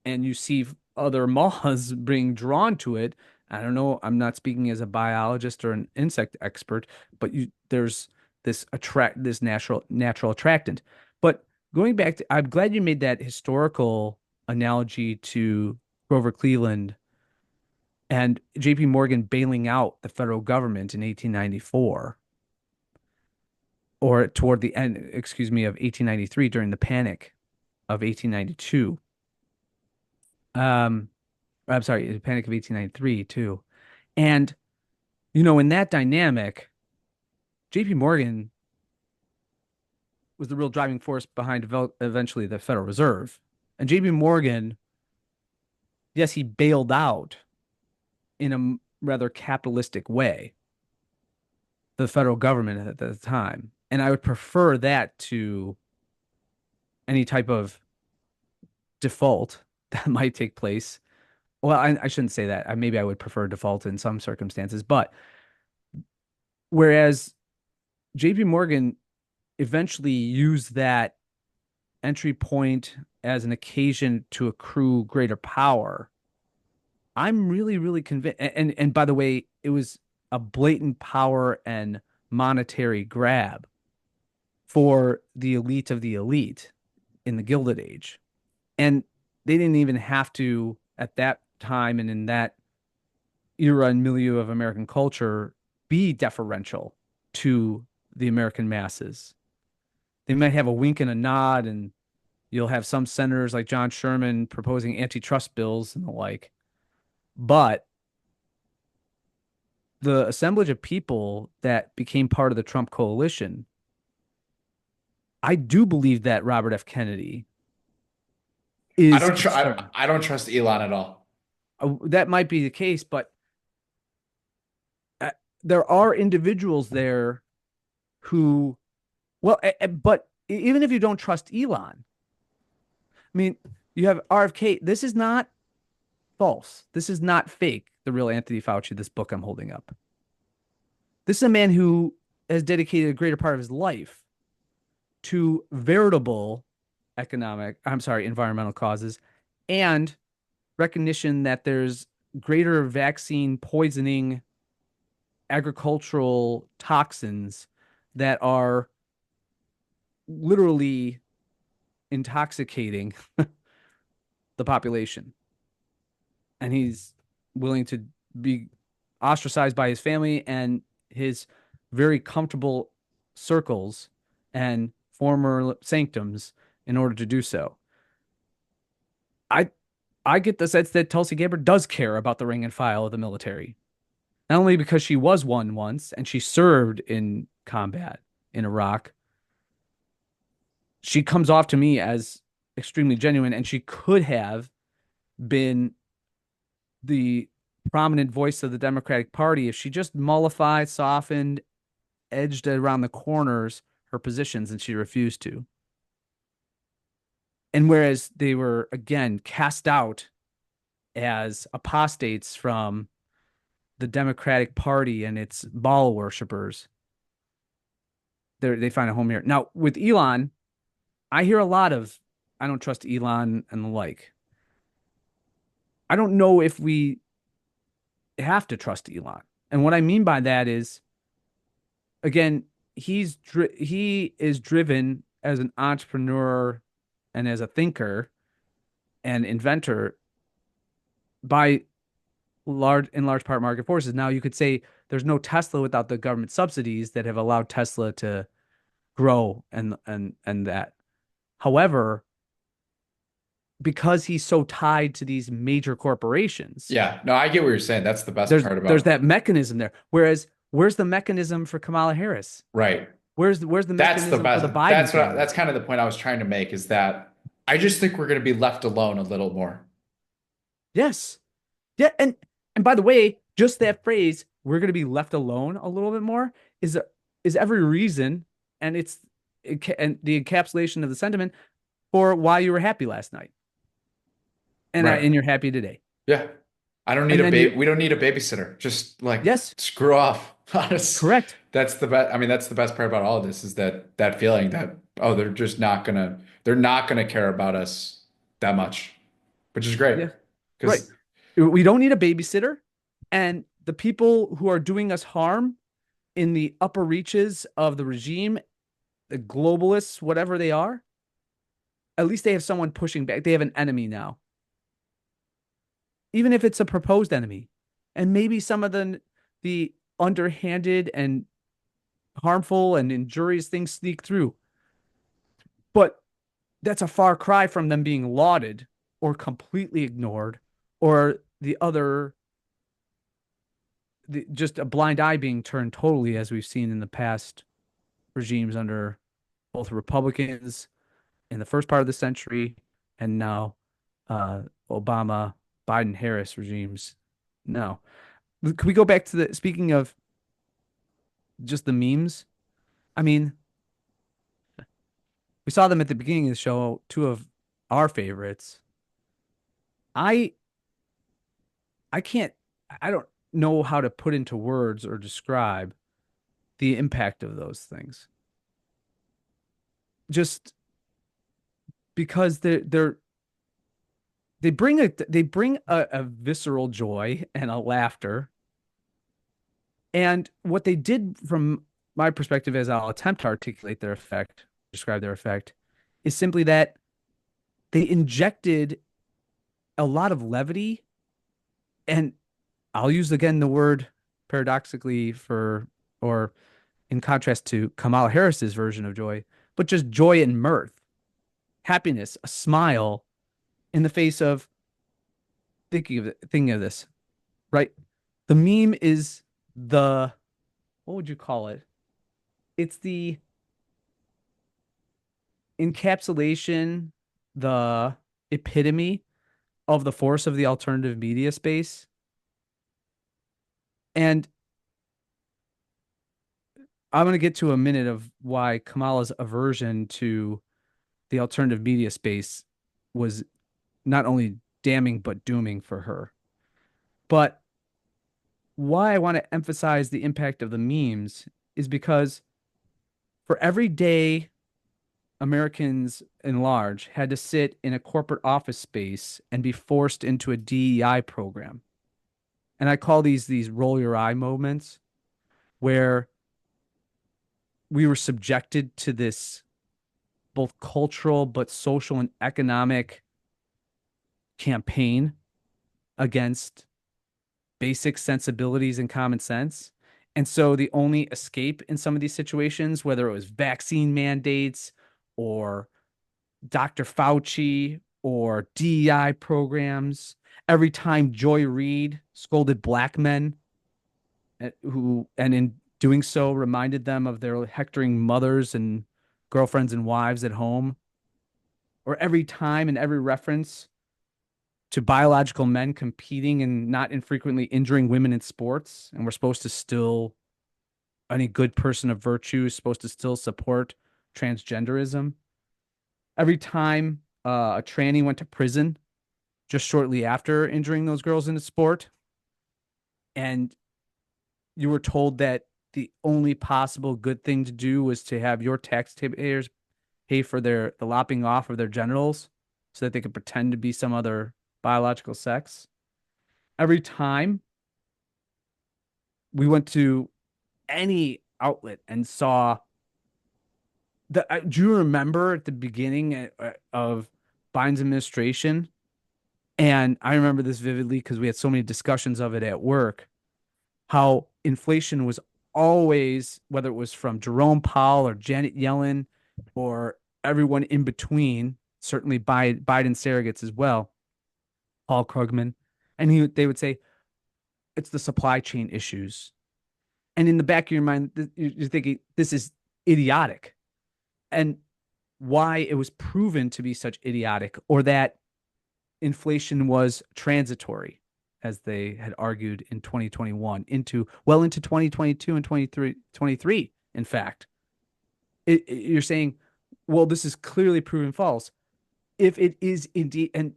Speaker 7: and you see other moths being drawn to it. I don't know. I'm not speaking as a biologist or an insect expert, but there's this natural attractant. But going back to, I'm glad you made that historical analogy to Grover Cleveland and J.P. Morgan bailing out the federal government in 1894, or toward the end, of 1893 during the Panic of 1892. I'm sorry, the Panic of 1893 too. And, in that dynamic, J.P. Morgan was the real driving force behind eventually the Federal Reserve. And J.P. Morgan, yes, he bailed out in a rather capitalistic way the federal government at the time. And I would prefer that to any type of default that might take place. Well, I shouldn't say that. Maybe I would prefer default in some circumstances. But whereas JP Morgan eventually used that entry point as an occasion to accrue greater power, I'm really, really convinced. And by the way, it was a blatant power and monetary grab for the elite of the elite in the Gilded Age. And they didn't even have to, at that time and in that era and milieu of American culture, be deferential to the American masses. They might have a wink and a nod, and you'll have some senators like John Sherman proposing antitrust bills and the like. But the assemblage of people that became part of the Trump coalition, I do believe that Robert F. Kennedy is
Speaker 6: I don't trust Elon at all.
Speaker 7: That might be the case, but there are individuals there who, well, but even if you don't trust Elon, I mean, you have RFK. This is not false. This is not fake. The real Anthony Fauci, this book I'm holding up. This is a man who has dedicated a greater part of his life to veritable environmental causes and recognition that there's greater vaccine poisoning agricultural toxins that are literally intoxicating the population. And he's willing to be ostracized by his family and his very comfortable circles and former sanctums in order to do so. I get the sense that Tulsi Gabbard does care about the rank and file of the military. Not only because she was one once and she served in combat in Iraq, she comes off to me as extremely genuine, and she could have been the prominent voice of the Democratic Party if she just mollified, softened, edged around the corners her positions, and she refused to. And whereas they were, again, cast out as apostates from the Democratic Party and its Baal worshippers, they find a home here. Now, with Elon, I hear a lot of, I don't trust Elon and the like. I don't know if we have to trust Elon. And what I mean by that is, again, he is driven as an entrepreneur and as a thinker and inventor by in large part market forces. Now, you could say there's no Tesla without the government subsidies that have allowed Tesla to grow and that. However, because he's so tied to these major corporations.
Speaker 6: Yeah, no, I get what you're saying. That's the best part about
Speaker 7: there's that mechanism there. Whereas, where's the mechanism for Kamala Harris?
Speaker 6: Right.
Speaker 7: Where's the mechanism for the Biden family?
Speaker 6: That's kind of the point I was trying to make, is that I just think we're going to be left alone a little more.
Speaker 7: Yes. Yeah, and by the way, just that phrase, we're going to be left alone a little bit more, is every reason, and and the encapsulation of the sentiment for why you were happy last night. And
Speaker 6: Right.
Speaker 7: and you're happy today.
Speaker 6: Yeah. I don't need we don't need a babysitter. Just like,
Speaker 7: yes,
Speaker 6: screw off. Honest.
Speaker 7: Correct.
Speaker 6: That's the best. I mean, that's the best part about all of this, is that feeling that, oh, they're not gonna care about us that much, which is great.
Speaker 7: Yeah. Right. We don't need a babysitter, and the people who are doing us harm in the upper reaches of the regime, the globalists, whatever they are, at least they have someone pushing back. They have an enemy now. Even if it's a proposed enemy. And maybe some of the underhanded and harmful and injurious things sneak through. But that's a far cry from them being lauded or completely ignored, or just a blind eye being turned totally, as we've seen in the past regimes under both Republicans in the first part of the century and now Obama, Biden, Harris regimes. No. Can we go back to speaking of just the memes? I mean, we saw them at the beginning of the show, two of our favorites. I don't know how to put into words or describe the impact of those things. Just because they bring a visceral joy and a laughter And what they did from my perspective, as I'll attempt to articulate their effect, describe their effect, is simply that they injected a lot of levity. And I'll use again the word paradoxically or in contrast to Kamala Harris's version of joy, but just joy and mirth, happiness, a smile in the face of thinking of this, right? The meme is what would you call it? It's the encapsulation, the epitome of the force of the alternative media space. And I'm going to get to a minute of why Kamala's aversion to the alternative media space was not only damning but dooming for her. But why I want to emphasize the impact of the memes is because for every day Americans in large had to sit in a corporate office space and be forced into a DEI program. And I call these roll your eye moments where we were subjected to this both cultural but social and economic campaign against basic sensibilities and common sense. And so the only escape in some of these situations, whether it was vaccine mandates or Dr. Fauci or DEI programs, every time Joy Reid scolded black men and in doing so reminded them of their hectoring mothers and girlfriends and wives at home, or every time and every reference to biological men competing and not infrequently injuring women in sports, and we're supposed to still, any good person of virtue is supposed to still support transgenderism. Every time a tranny went to prison just shortly after injuring those girls in a sport, and you were told that the only possible good thing to do was to have your taxpayers pay for the lopping off of their genitals so that they could pretend to be some other biological sex. Every time we went to any outlet and saw do you remember at the beginning of Biden's administration? And I remember this vividly because we had so many discussions of it at work, how inflation was always, whether it was from Jerome Powell or Janet Yellen or everyone in between, certainly Biden surrogates as well, Paul Krugman, and they would say, it's the supply chain issues. And in the back of your mind, you're thinking, this is idiotic. And why it was proven to be such idiotic, or that inflation was transitory, as they had argued in 2021 into 2022 and 23, in fact. You're saying, well, this is clearly proven false. If it is indeed, and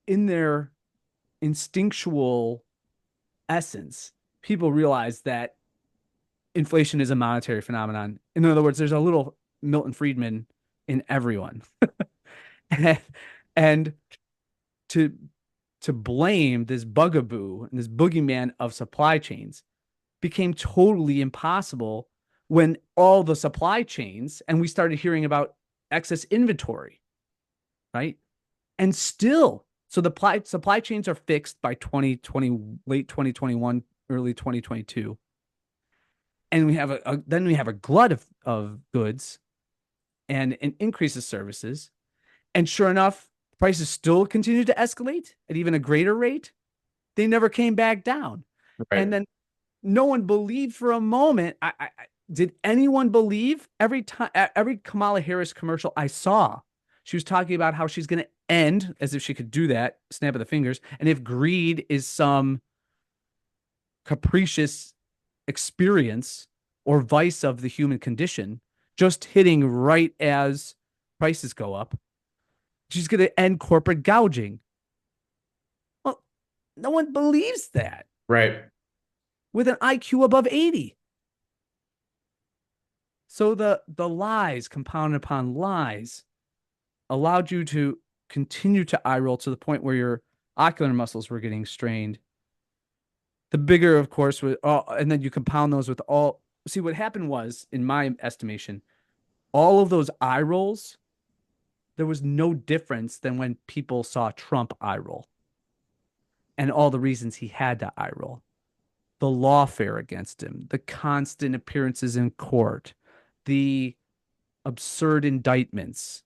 Speaker 7: in their instinctual essence, people realize that inflation is a monetary phenomenon. In other words, there's a little Milton Friedman in everyone. and to blame this bugaboo and this boogeyman of supply chains became totally impossible when all the supply chains, and we started hearing about excess inventory, right? And still, so the supply chains are fixed by 2020, late 2021, early 2022. And we have a glut of goods and an increase of services. And sure enough, prices still continue to escalate at even a greater rate. They never came back down. Right. And then no one believed for a moment. Did anyone believe? Every Kamala Harris commercial I saw, she was talking about how she's going to end, as if she could do that, snap of the fingers. And if greed is some capricious experience or vice of the human condition, just hitting right as prices go up, she's going to end corporate gouging. Well, no one believes that.
Speaker 6: Right.
Speaker 7: With an IQ above 80. So the lies compounded upon lies allowed you to continue to eye roll to the point where your ocular muscles were getting strained. The bigger, of course, with all, and then you compound those with all. See, what happened was, in my estimation, all of those eye rolls, there was no difference than when people saw Trump eye roll and all the reasons he had to eye roll. The lawfare against him, the constant appearances in court, the absurd indictments,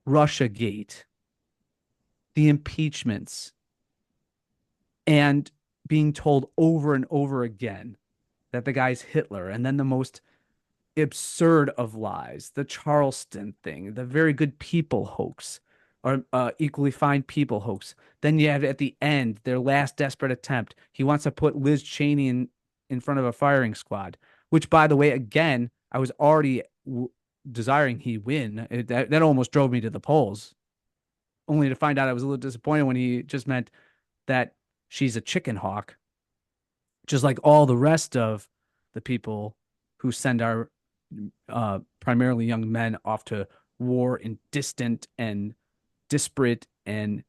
Speaker 7: Russiagate, the impeachments, and being told over and over again that the guy's Hitler, and then the most absurd of lies, the Charleston thing, the very good people hoax, or equally fine people hoax. Then you have at the end their last desperate attempt. He wants to put Liz Cheney in front of a firing squad, which, by the way, again, I was already desiring he win. That almost drove me to the polls, only to find out I was a little disappointed when he just meant that she's a chicken hawk, just like all the rest of the people who send our primarily young men off to war in distant and disparate and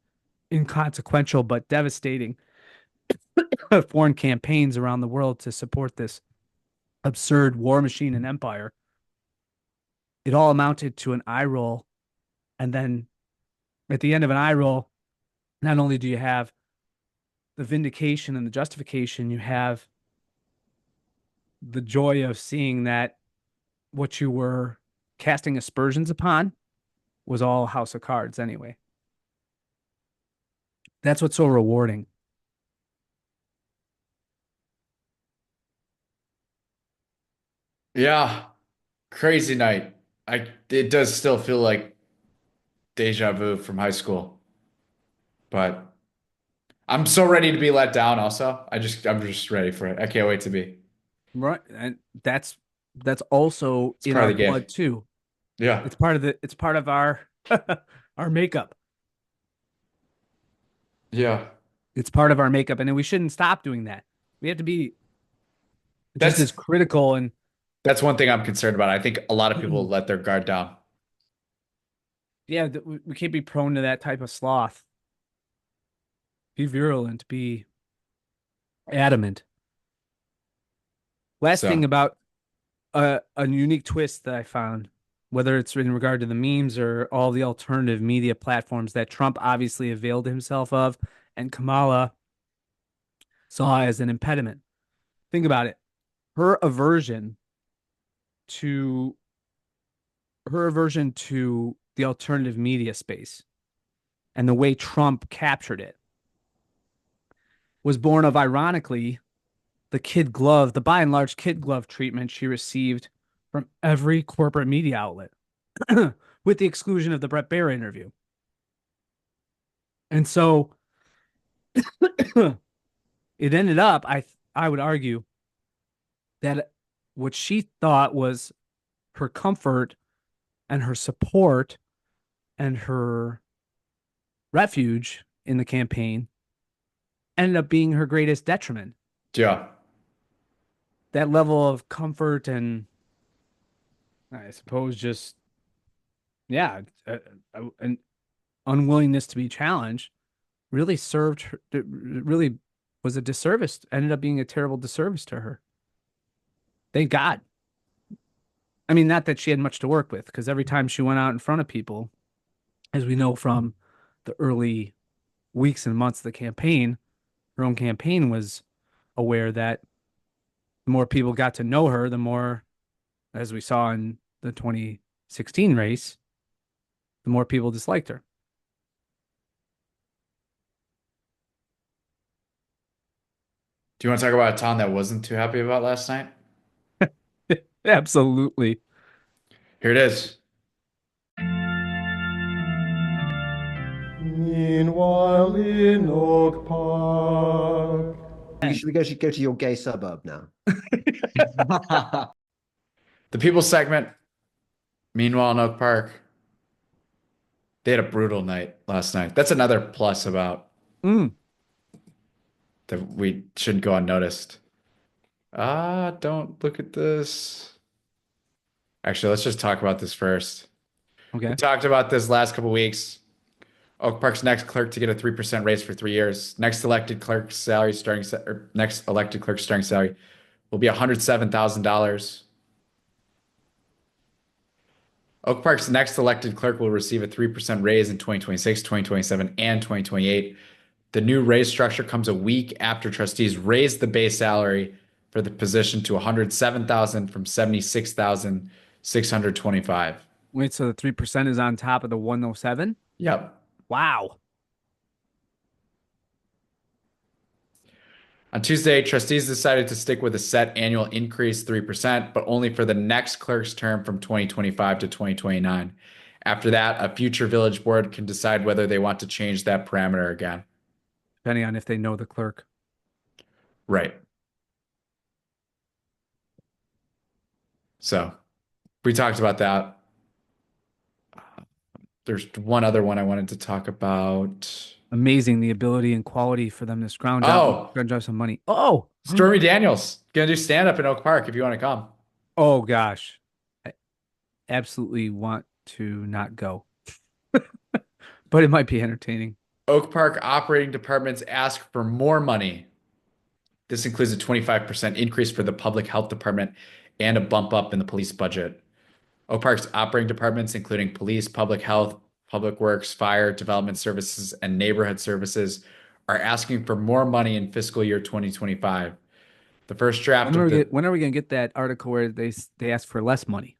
Speaker 7: inconsequential but devastating foreign campaigns around the world to support this absurd war machine and empire. It all amounted to an eye roll. And then at the end of an eye roll, not only do you have the vindication and the justification, you have the joy of seeing that what you were casting aspersions upon was all house of cards anyway. That's what's so rewarding.
Speaker 6: Yeah, crazy night. It does still feel like deja vu from high school, but I'm so ready to be let down. Also, I'm just ready for it. I can't wait to be.
Speaker 7: Right. And that's also
Speaker 6: It's
Speaker 7: in
Speaker 6: part
Speaker 7: our
Speaker 6: of the game.
Speaker 7: blood too.
Speaker 6: Yeah,
Speaker 7: It's part of our our makeup.
Speaker 6: yeah.
Speaker 7: It's part of our makeup, and we shouldn't stop doing that. We have to be just
Speaker 6: That's
Speaker 7: as critical and
Speaker 6: that's one thing I'm concerned about. I think a lot of people let their guard down.
Speaker 7: yeah, we can't be prone to that type of sloth. Be virulent, be adamant. Last
Speaker 6: So
Speaker 7: thing about a unique twist that I found, whether it's in regard to the memes or all the alternative media platforms that Trump obviously availed himself of, and Kamala saw as an impediment. Think about it. Her aversion to the alternative media space and the way Trump captured it was born of, ironically, the by and large kid glove treatment she received from every corporate media outlet, with the exclusion of the Brett Baer interview. And so it ended up, I would argue, that what she thought was her comfort and her support and her refuge in the campaign ended up being her greatest detriment.
Speaker 6: yeah,
Speaker 7: That level of comfort and, I suppose, just, yeah, an unwillingness to be challenged really served her, really was a disservice, ended up being a terrible disservice to her. Thank God. I mean, not that she had much to work with, because every time she went out in front of people, as we know from the early weeks and months of the campaign, her own campaign was aware that the more people got to know her, the more, as we saw in the 2016 race, the more people disliked her.
Speaker 6: Do you want to talk about a town that wasn't too happy about last night?
Speaker 7: Absolutely.
Speaker 6: Here it is.
Speaker 8: Meanwhile in Oak Park.
Speaker 9: Should we go to your gay suburb now?
Speaker 6: The people segment. Meanwhile, in Oak Park, they had a brutal night last night. That's another plus about that we shouldn't go unnoticed. Don't look at this. Actually, let's just talk about this first.
Speaker 7: Okay.
Speaker 6: We talked about this last couple weeks. Oak Park's next clerk to get a 3% raise for 3 years. Next elected clerk's starting salary will be $107,000. Oak Park's next elected clerk will receive a 3% raise in 2026, 2027, and 2028. The new raise structure comes a week after trustees raised the base salary for the position to 107,000 from 76,625.
Speaker 7: Wait, so the 3% is on top of the 107?
Speaker 6: Yep.
Speaker 7: Wow.
Speaker 6: On Tuesday, trustees decided to stick with a set annual increase 3%, but only for the next clerk's term from 2025 to 2029. After that, a future village board can decide whether they want to change that parameter again.
Speaker 7: Depending on if they know the clerk.
Speaker 6: Right. So we talked about that. There's one other one I wanted to talk about.
Speaker 7: Amazing the ability and quality for them to scrounge
Speaker 6: Oh,
Speaker 7: out some money. Oh,
Speaker 6: Stormy Daniels gonna do stand up in Oak Park if you want to come.
Speaker 7: oh gosh. I absolutely want to not go. But it might be entertaining.
Speaker 6: Oak Park operating departments ask for more money. This includes a 25% increase for the public health department and a bump up in the police budget. Oak Park's operating departments, including police, public health, public works, fire, development services, and neighborhood services, are asking for more money in fiscal year 2025. The first draft
Speaker 7: When
Speaker 6: of the
Speaker 7: are we gonna get that article where they ask for less money?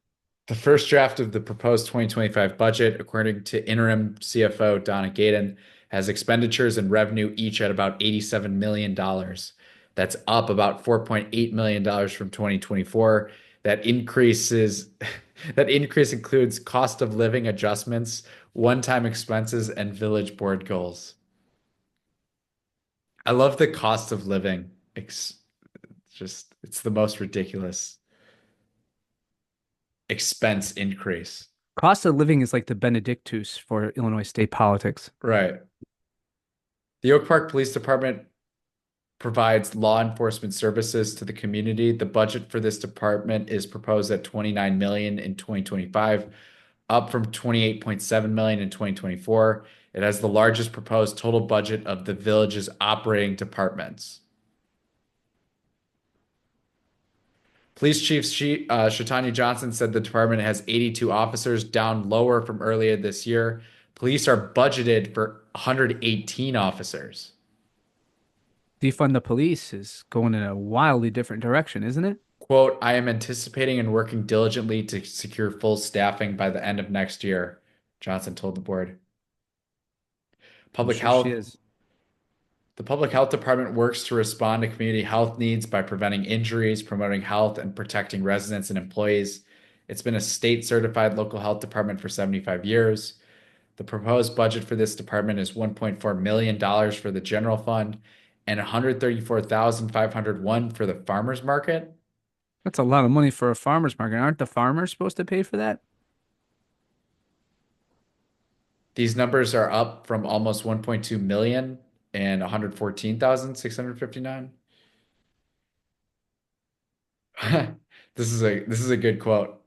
Speaker 6: The first draft of the proposed 2025 budget, according to interim CFO Donna Gaydon, has expenditures and revenue each at about $87 million. That's up about $4.8 million from 2024. That increase includes cost of living adjustments, one-time expenses, and village board goals. I love the cost of living. It's the most ridiculous expense increase.
Speaker 7: Cost of living is like the Benedictus for Illinois state politics.
Speaker 6: Right. The Oak Park Police Department provides law enforcement services to the community. The budget for this department is proposed at $29 million in 2025, up from $28.7 million in 2024. It has the largest proposed total budget of the village's operating departments. Police Chief Shatanya Johnson said the department has 82 officers, down lower from earlier this year. Police are budgeted for 118 officers.
Speaker 7: Defund the police is going in a wildly different direction, isn't it?
Speaker 6: Quote, I am anticipating and working diligently to secure full staffing by the end of next year, Johnson told the board. Public health. The Public Health Department works to respond to community health needs by preventing injuries, promoting health, and protecting residents and employees. It's been a state-certified local health department for 75 years. The proposed budget for this department is $1.4 million for the general fund and $134,501 for the farmers market.
Speaker 7: That's a lot of money for a farmer's market. Aren't the farmers supposed to pay for that?
Speaker 6: These numbers are up from almost 1.2 million and 114,659. This is a good quote.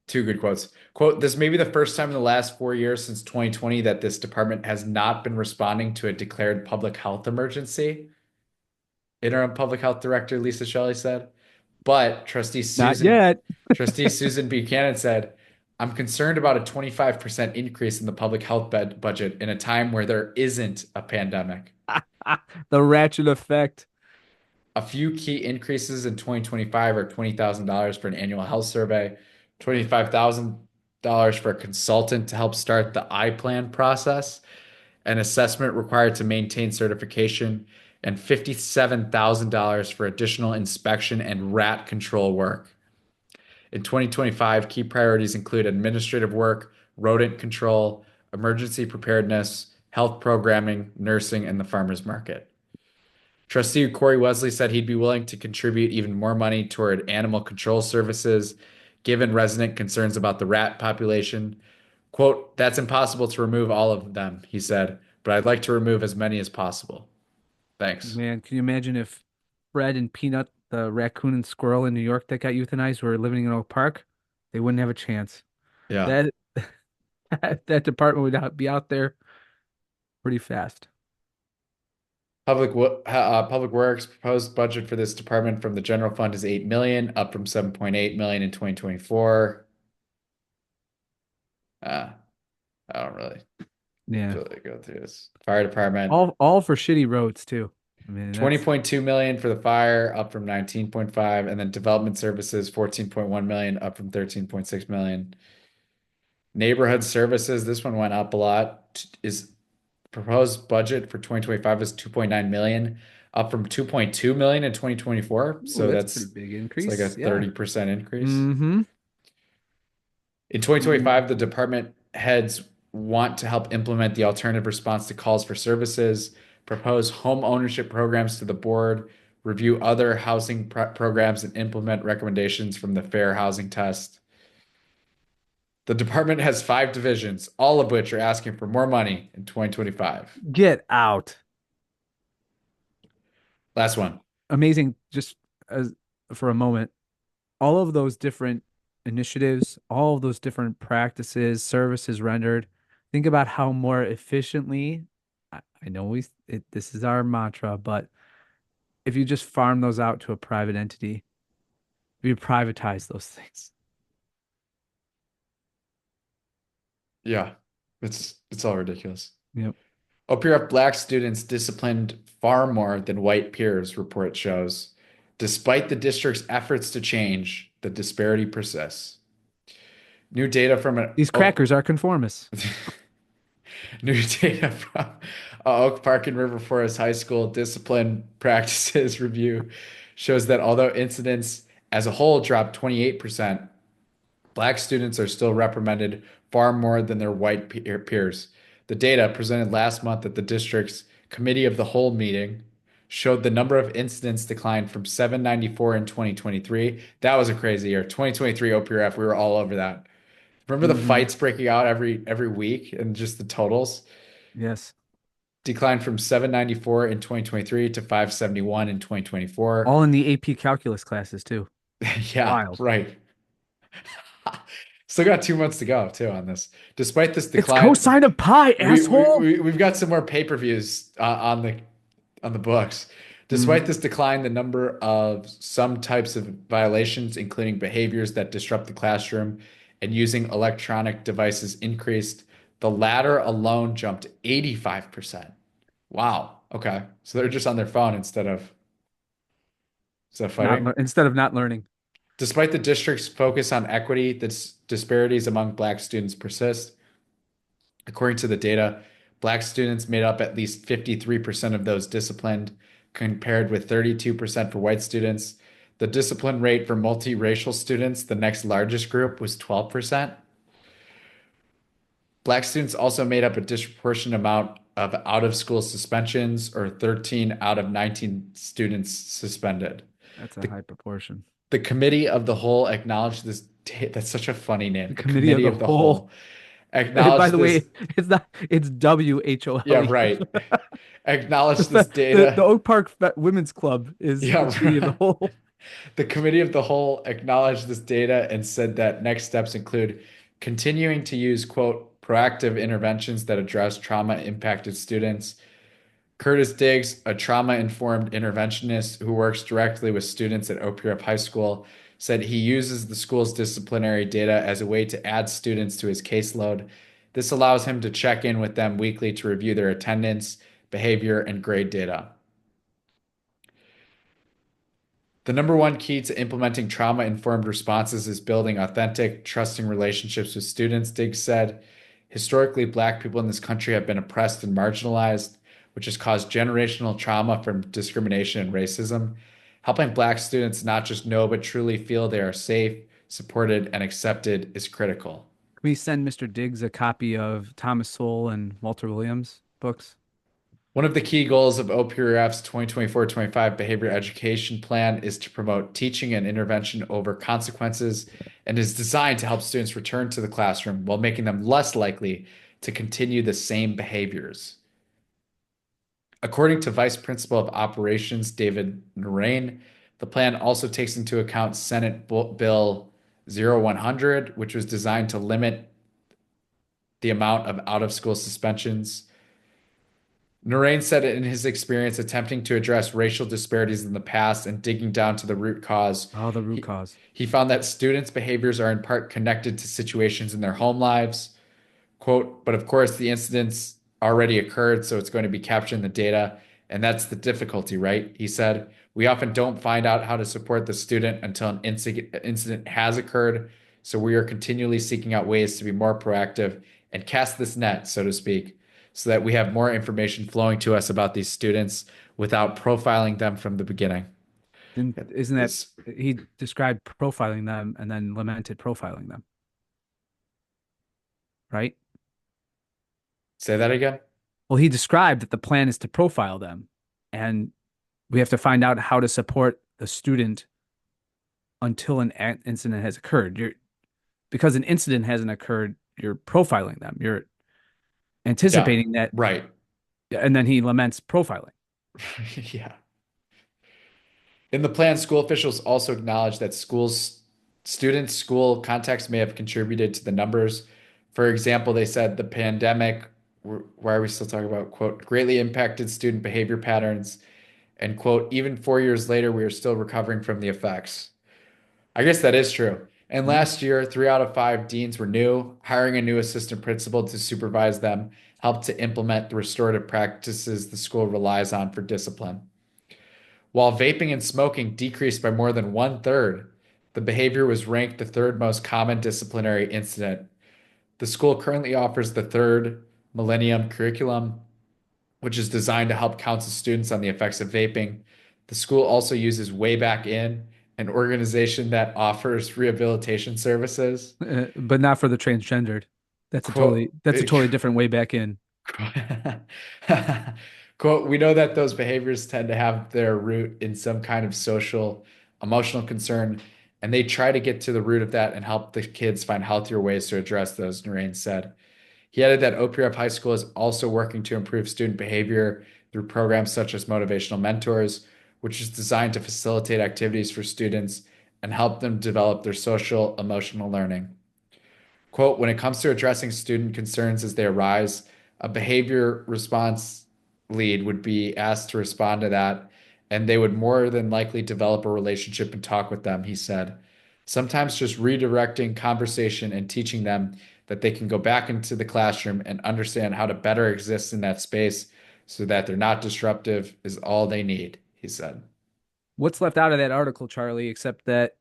Speaker 6: Two good quotes. Quote, this may be the first time in the last 4 years since 2020 that this department has not been responding to a declared public health emergency. Interim Public Health Director Lisa Shelley said. But Trustee Susan Buchanan said, I'm concerned about a 25% increase in the public health budget in a time where there isn't a pandemic.
Speaker 7: The ratchet effect.
Speaker 6: A few key increases in 2025 are $20,000 for an annual health survey, $25,000 for a consultant to help start the I-plan process, an assessment required to maintain certification, and $57,000 for additional inspection and rat control work. In 2025, key priorities include administrative work, rodent control, emergency preparedness, health programming, nursing, and the farmers market. Trustee Corey Wesley said he'd be willing to contribute even more money toward animal control services, given resident concerns about the rat population. Quote, that's impossible to remove all of them, he said, but I'd like to remove as many as possible. Thanks.
Speaker 7: Man, can you imagine if Fred and Peanut, the raccoon and squirrel in New York that got euthanized, were living in Oak Park? They wouldn't have a chance.
Speaker 6: Yeah.
Speaker 7: That department would be out there pretty fast.
Speaker 6: Public Works proposed budget for this department from the general fund is 8 million, up from 7.8 million in 2024. I don't really
Speaker 7: Yeah.
Speaker 6: feel like go through this. Fire department,
Speaker 7: All for shitty roads too. I mean,
Speaker 6: 20.2 million for the fire, up from 19.5, and then development services 14.1 million, up from 13.6 million. Neighborhood services, this one went up a lot. Is proposed budget for 2025 is 2.9 million, up from 2.2 million in 2024. So
Speaker 7: that's a
Speaker 6: that's
Speaker 7: pretty big
Speaker 6: it's
Speaker 7: increase.
Speaker 6: like a 30% increase.
Speaker 7: Mm-hmm.
Speaker 6: In 2025, the department heads want to help implement the alternative response to calls for services, propose home ownership programs to the board, review other housing programs, and implement recommendations from the fair housing test. The department has 5 divisions, all of which are asking for more money in 2025.
Speaker 7: Get out.
Speaker 6: Last one.
Speaker 7: Amazing. Just as for a moment, all of those different initiatives, all of those different practices, services rendered. Think about how more efficiently. I know this is our mantra, but if you just farm those out to a private entity, if you privatize those things.
Speaker 6: Yeah, it's all ridiculous.
Speaker 7: Yep.
Speaker 6: OPRF black students disciplined far more than white peers, report shows. Despite the district's efforts to change, the disparity persists. New data from
Speaker 7: These crackers are conformists.
Speaker 6: New data from Oak Park and River Forest High School discipline practices review shows that although incidents as a whole dropped 28%, black students are still reprimanded far more than their white peers. The data presented last month at the district's Committee of the Whole meeting showed the number of incidents declined from 794 in 2023. That was a crazy year. 2023 OPRF, we were all over that. Remember the fights breaking out every week and just the totals?
Speaker 7: Yes.
Speaker 6: Declined from 794 in 2023 to 571 in 2024.
Speaker 7: All in the AP calculus classes too.
Speaker 6: Yeah,
Speaker 7: Wild.
Speaker 6: right. Still got 2 months to go too on this. Despite this decline,
Speaker 7: It's cosine of pi, asshole.
Speaker 6: we've got some more pay-per-views on the books. Despite this decline, the number of some types of violations, including behaviors that disrupt the classroom and using electronic devices, increased. The latter alone jumped 85%. Wow. Okay. So they're just on their phone instead of fighting.
Speaker 7: Instead of not learning.
Speaker 6: Despite the district's focus on equity, the disparities among black students persist. According to the data, black students made up at least 53% of those disciplined, compared with 32% for white students. The discipline rate for multiracial students, the next largest group, was 12%. Black students also made up a disproportionate amount of out-of-school suspensions, or 13 out of 19 students suspended.
Speaker 7: That's a high proportion.
Speaker 6: The Committee of the Whole acknowledged this. That's such a funny name.
Speaker 7: The Committee of the Whole.
Speaker 6: Acknowledged
Speaker 7: by the
Speaker 6: this,
Speaker 7: way, it's not. It's WHOLE.
Speaker 6: Yeah, right. Acknowledged this data.
Speaker 7: The Oak Park Women's Club is the Committee of the Whole.
Speaker 6: The Committee of the Whole acknowledged this data and said that next steps include continuing to use, quote, proactive interventions that address trauma-impacted students. Curtis Diggs, a trauma-informed interventionist who works directly with students at OPRF High School, said he uses the school's disciplinary data as a way to add students to his caseload. This allows him to check in with them weekly to review their attendance, behavior, and grade data. The number one key to implementing trauma-informed responses is building authentic, trusting relationships with students, Diggs said. Historically, Black people in this country have been oppressed and marginalized, which has caused generational trauma from discrimination and racism. Helping Black students not just know but truly feel they are safe, supported, and accepted is critical.
Speaker 7: Can we send Mr. Diggs a copy of Thomas Sowell and Walter Williams books?
Speaker 6: One of the key goals of OPRF's 2024-25 Behavior Education Plan is to promote teaching and intervention over consequences, and is designed to help students return to the classroom while making them less likely to continue the same behaviors. According to Vice Principal of Operations David Narain, the plan also takes into account Senate Bill 0100, which was designed to limit the amount of out-of-school suspensions. Narain said in his experience attempting to address racial disparities in the past and digging down to the root cause,
Speaker 7: Oh, the root cause.
Speaker 6: he found that students' behaviors are in part connected to situations in their home lives. Quote, but of course, the incidents already occurred, so it's going to be captured in the data. And that's the difficulty, right? He said, we often don't find out how to support the student until an incident has occurred. So we are continually seeking out ways to be more proactive and cast this net, so to speak, so that we have more information flowing to us about these students without profiling them from the beginning.
Speaker 7: Isn't that he described profiling them and then lamented profiling them, right?
Speaker 6: Say that again?
Speaker 7: Well, he described that the plan is to profile them, and we have to find out how to support the student until an incident has occurred. Because an incident hasn't occurred, you're profiling them. You're anticipating that.
Speaker 6: Right.
Speaker 7: And then he laments profiling.
Speaker 6: Yeah. In the plan, school officials also acknowledged that students' school context may have contributed to the numbers. For example, they said the pandemic, why are we still talking about, quote, greatly impacted student behavior patterns, and, quote, even 4 years later, we are still recovering from the effects. I guess that is true. And last year, 3 out of 5 deans were new. Hiring a new assistant principal to supervise them helped to implement the restorative practices the school relies on for discipline. While vaping and smoking decreased by more than 1/3, the behavior was ranked the 3rd most common disciplinary incident. The school currently offers the 3rd Millennium curriculum, which is designed to help counsel students on the effects of vaping. The school also uses Way Back In, an organization that offers rehabilitation services.
Speaker 7: But not for the transgendered. That's a totally different Way Back In.
Speaker 6: Quote, we know that those behaviors tend to have their root in some kind of social, emotional concern, and they try to get to the root of that and help the kids find healthier ways to address those, Narain said. He added that OPREP High School is also working to improve student behavior through programs such as Motivational Mentors, which is designed to facilitate activities for students and help them develop their social, emotional learning. Quote, when it comes to addressing student concerns as they arise, a behavior response lead would be asked to respond to that, and they would more than likely develop a relationship and talk with them, he said. Sometimes just redirecting conversation and teaching them that they can go back into the classroom and understand how to better exist in that space so that they're not disruptive is all they need, he said.
Speaker 7: What's left out of that article, Charlie, except that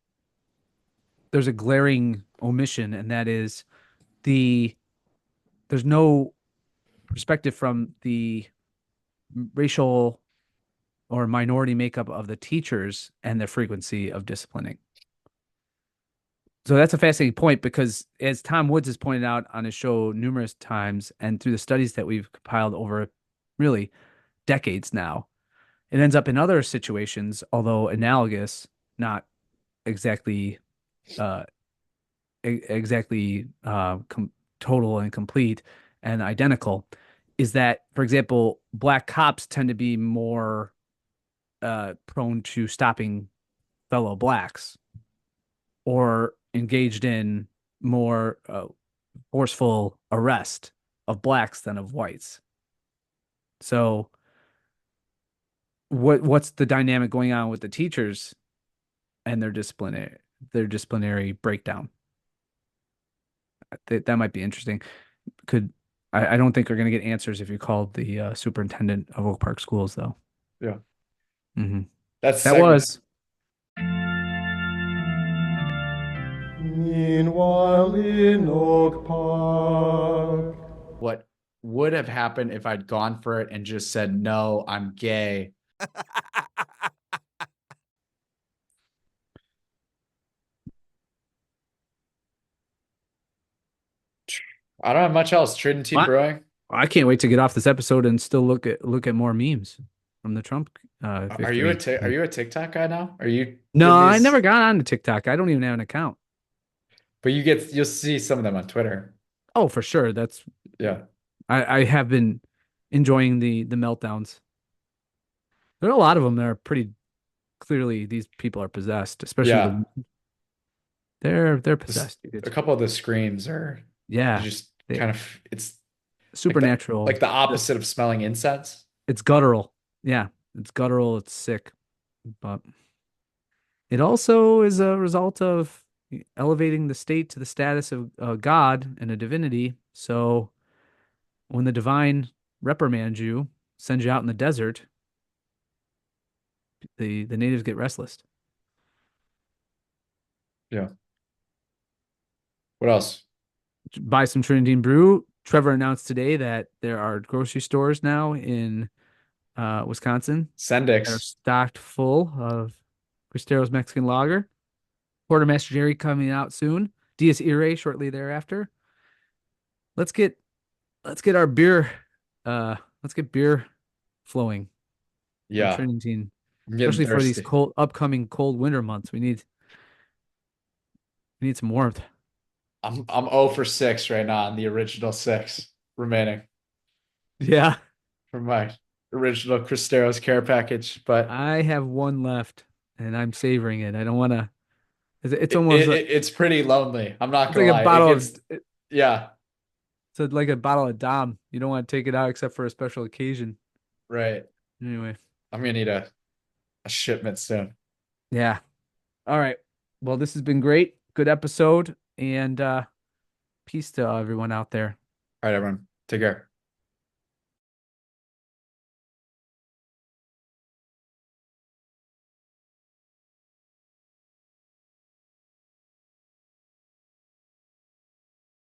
Speaker 7: there's a glaring omission, and that is there's no perspective from the racial or minority makeup of the teachers and the frequency of disciplining. So that's a fascinating point because, as Tom Woods has pointed out on his show numerous times and through the studies that we've compiled over really decades now, it ends up in other situations, although analogous, not exactly total and complete and identical, is that, for example, black cops tend to be more prone to stopping fellow blacks or engaged in more forceful arrest of blacks than of whites. So what's the dynamic going on with the teachers and their disciplinary breakdown? That might be interesting. I don't think we're going to get answers if you called the superintendent of Oak Park Schools, though.
Speaker 6: Yeah.
Speaker 7: Mm-hmm.
Speaker 6: That
Speaker 7: was.
Speaker 8: Meanwhile in Oak Park.
Speaker 6: What would have happened if I'd gone for it and just said, no, I'm gay. I don't have much else. Trinity Brewing.
Speaker 7: I can't wait to get off this episode and still look at more memes from the Trump victory.
Speaker 6: Are you a TikTok guy now? Are you?
Speaker 7: No, I never got on to TikTok. I don't even have an account.
Speaker 6: But you'll see some of them on Twitter.
Speaker 7: Oh, for sure. That's
Speaker 6: yeah.
Speaker 7: I have been enjoying the meltdowns. There are a lot of them that are pretty clearly these people are possessed, especially they're possessed.
Speaker 6: A couple of the screams are
Speaker 7: yeah.
Speaker 6: just kind of it's
Speaker 7: Supernatural.
Speaker 6: like the opposite of smelling incense.
Speaker 7: It's guttural. Yeah, it's guttural. It's sick. But it also is a result of elevating the state to the status of God and a divinity. So when the divine reprimands you, sends you out in the desert, the natives get restless.
Speaker 6: Yeah. What else?
Speaker 7: Buy some Trinidine brew. Trevor announced today that there are grocery stores now in Wisconsin that are
Speaker 6: Sendix.
Speaker 7: stocked full of Cristero's Mexican Lager. Quartermaster Jerry coming out soon. Diaz Irae shortly thereafter. Let's get our beer. Let's get beer flowing.
Speaker 6: Yeah.
Speaker 7: Trinidine,
Speaker 6: I'm getting
Speaker 7: especially for these
Speaker 6: thirsty.
Speaker 7: upcoming cold winter months. We need some warmth.
Speaker 6: I'm 0 for 6 right now on the original 6 remaining
Speaker 7: Yeah,
Speaker 6: from my original Cristero's care package, but
Speaker 7: I have one left, and I'm savoring it. I don't want to. It's almost
Speaker 6: it's pretty lonely. I'm not
Speaker 7: it's
Speaker 6: gonna
Speaker 7: like a
Speaker 6: lie. It
Speaker 7: bottle
Speaker 6: gets
Speaker 7: of
Speaker 6: yeah,
Speaker 7: it's like a bottle of Dom. You don't want to take it out except for a special occasion.
Speaker 6: right.
Speaker 7: Anyway,
Speaker 6: I'm gonna need a shipment soon.
Speaker 7: yeah. All right. Well, this has been great. Good episode, and peace to everyone out there.
Speaker 6: All right, everyone. Take care.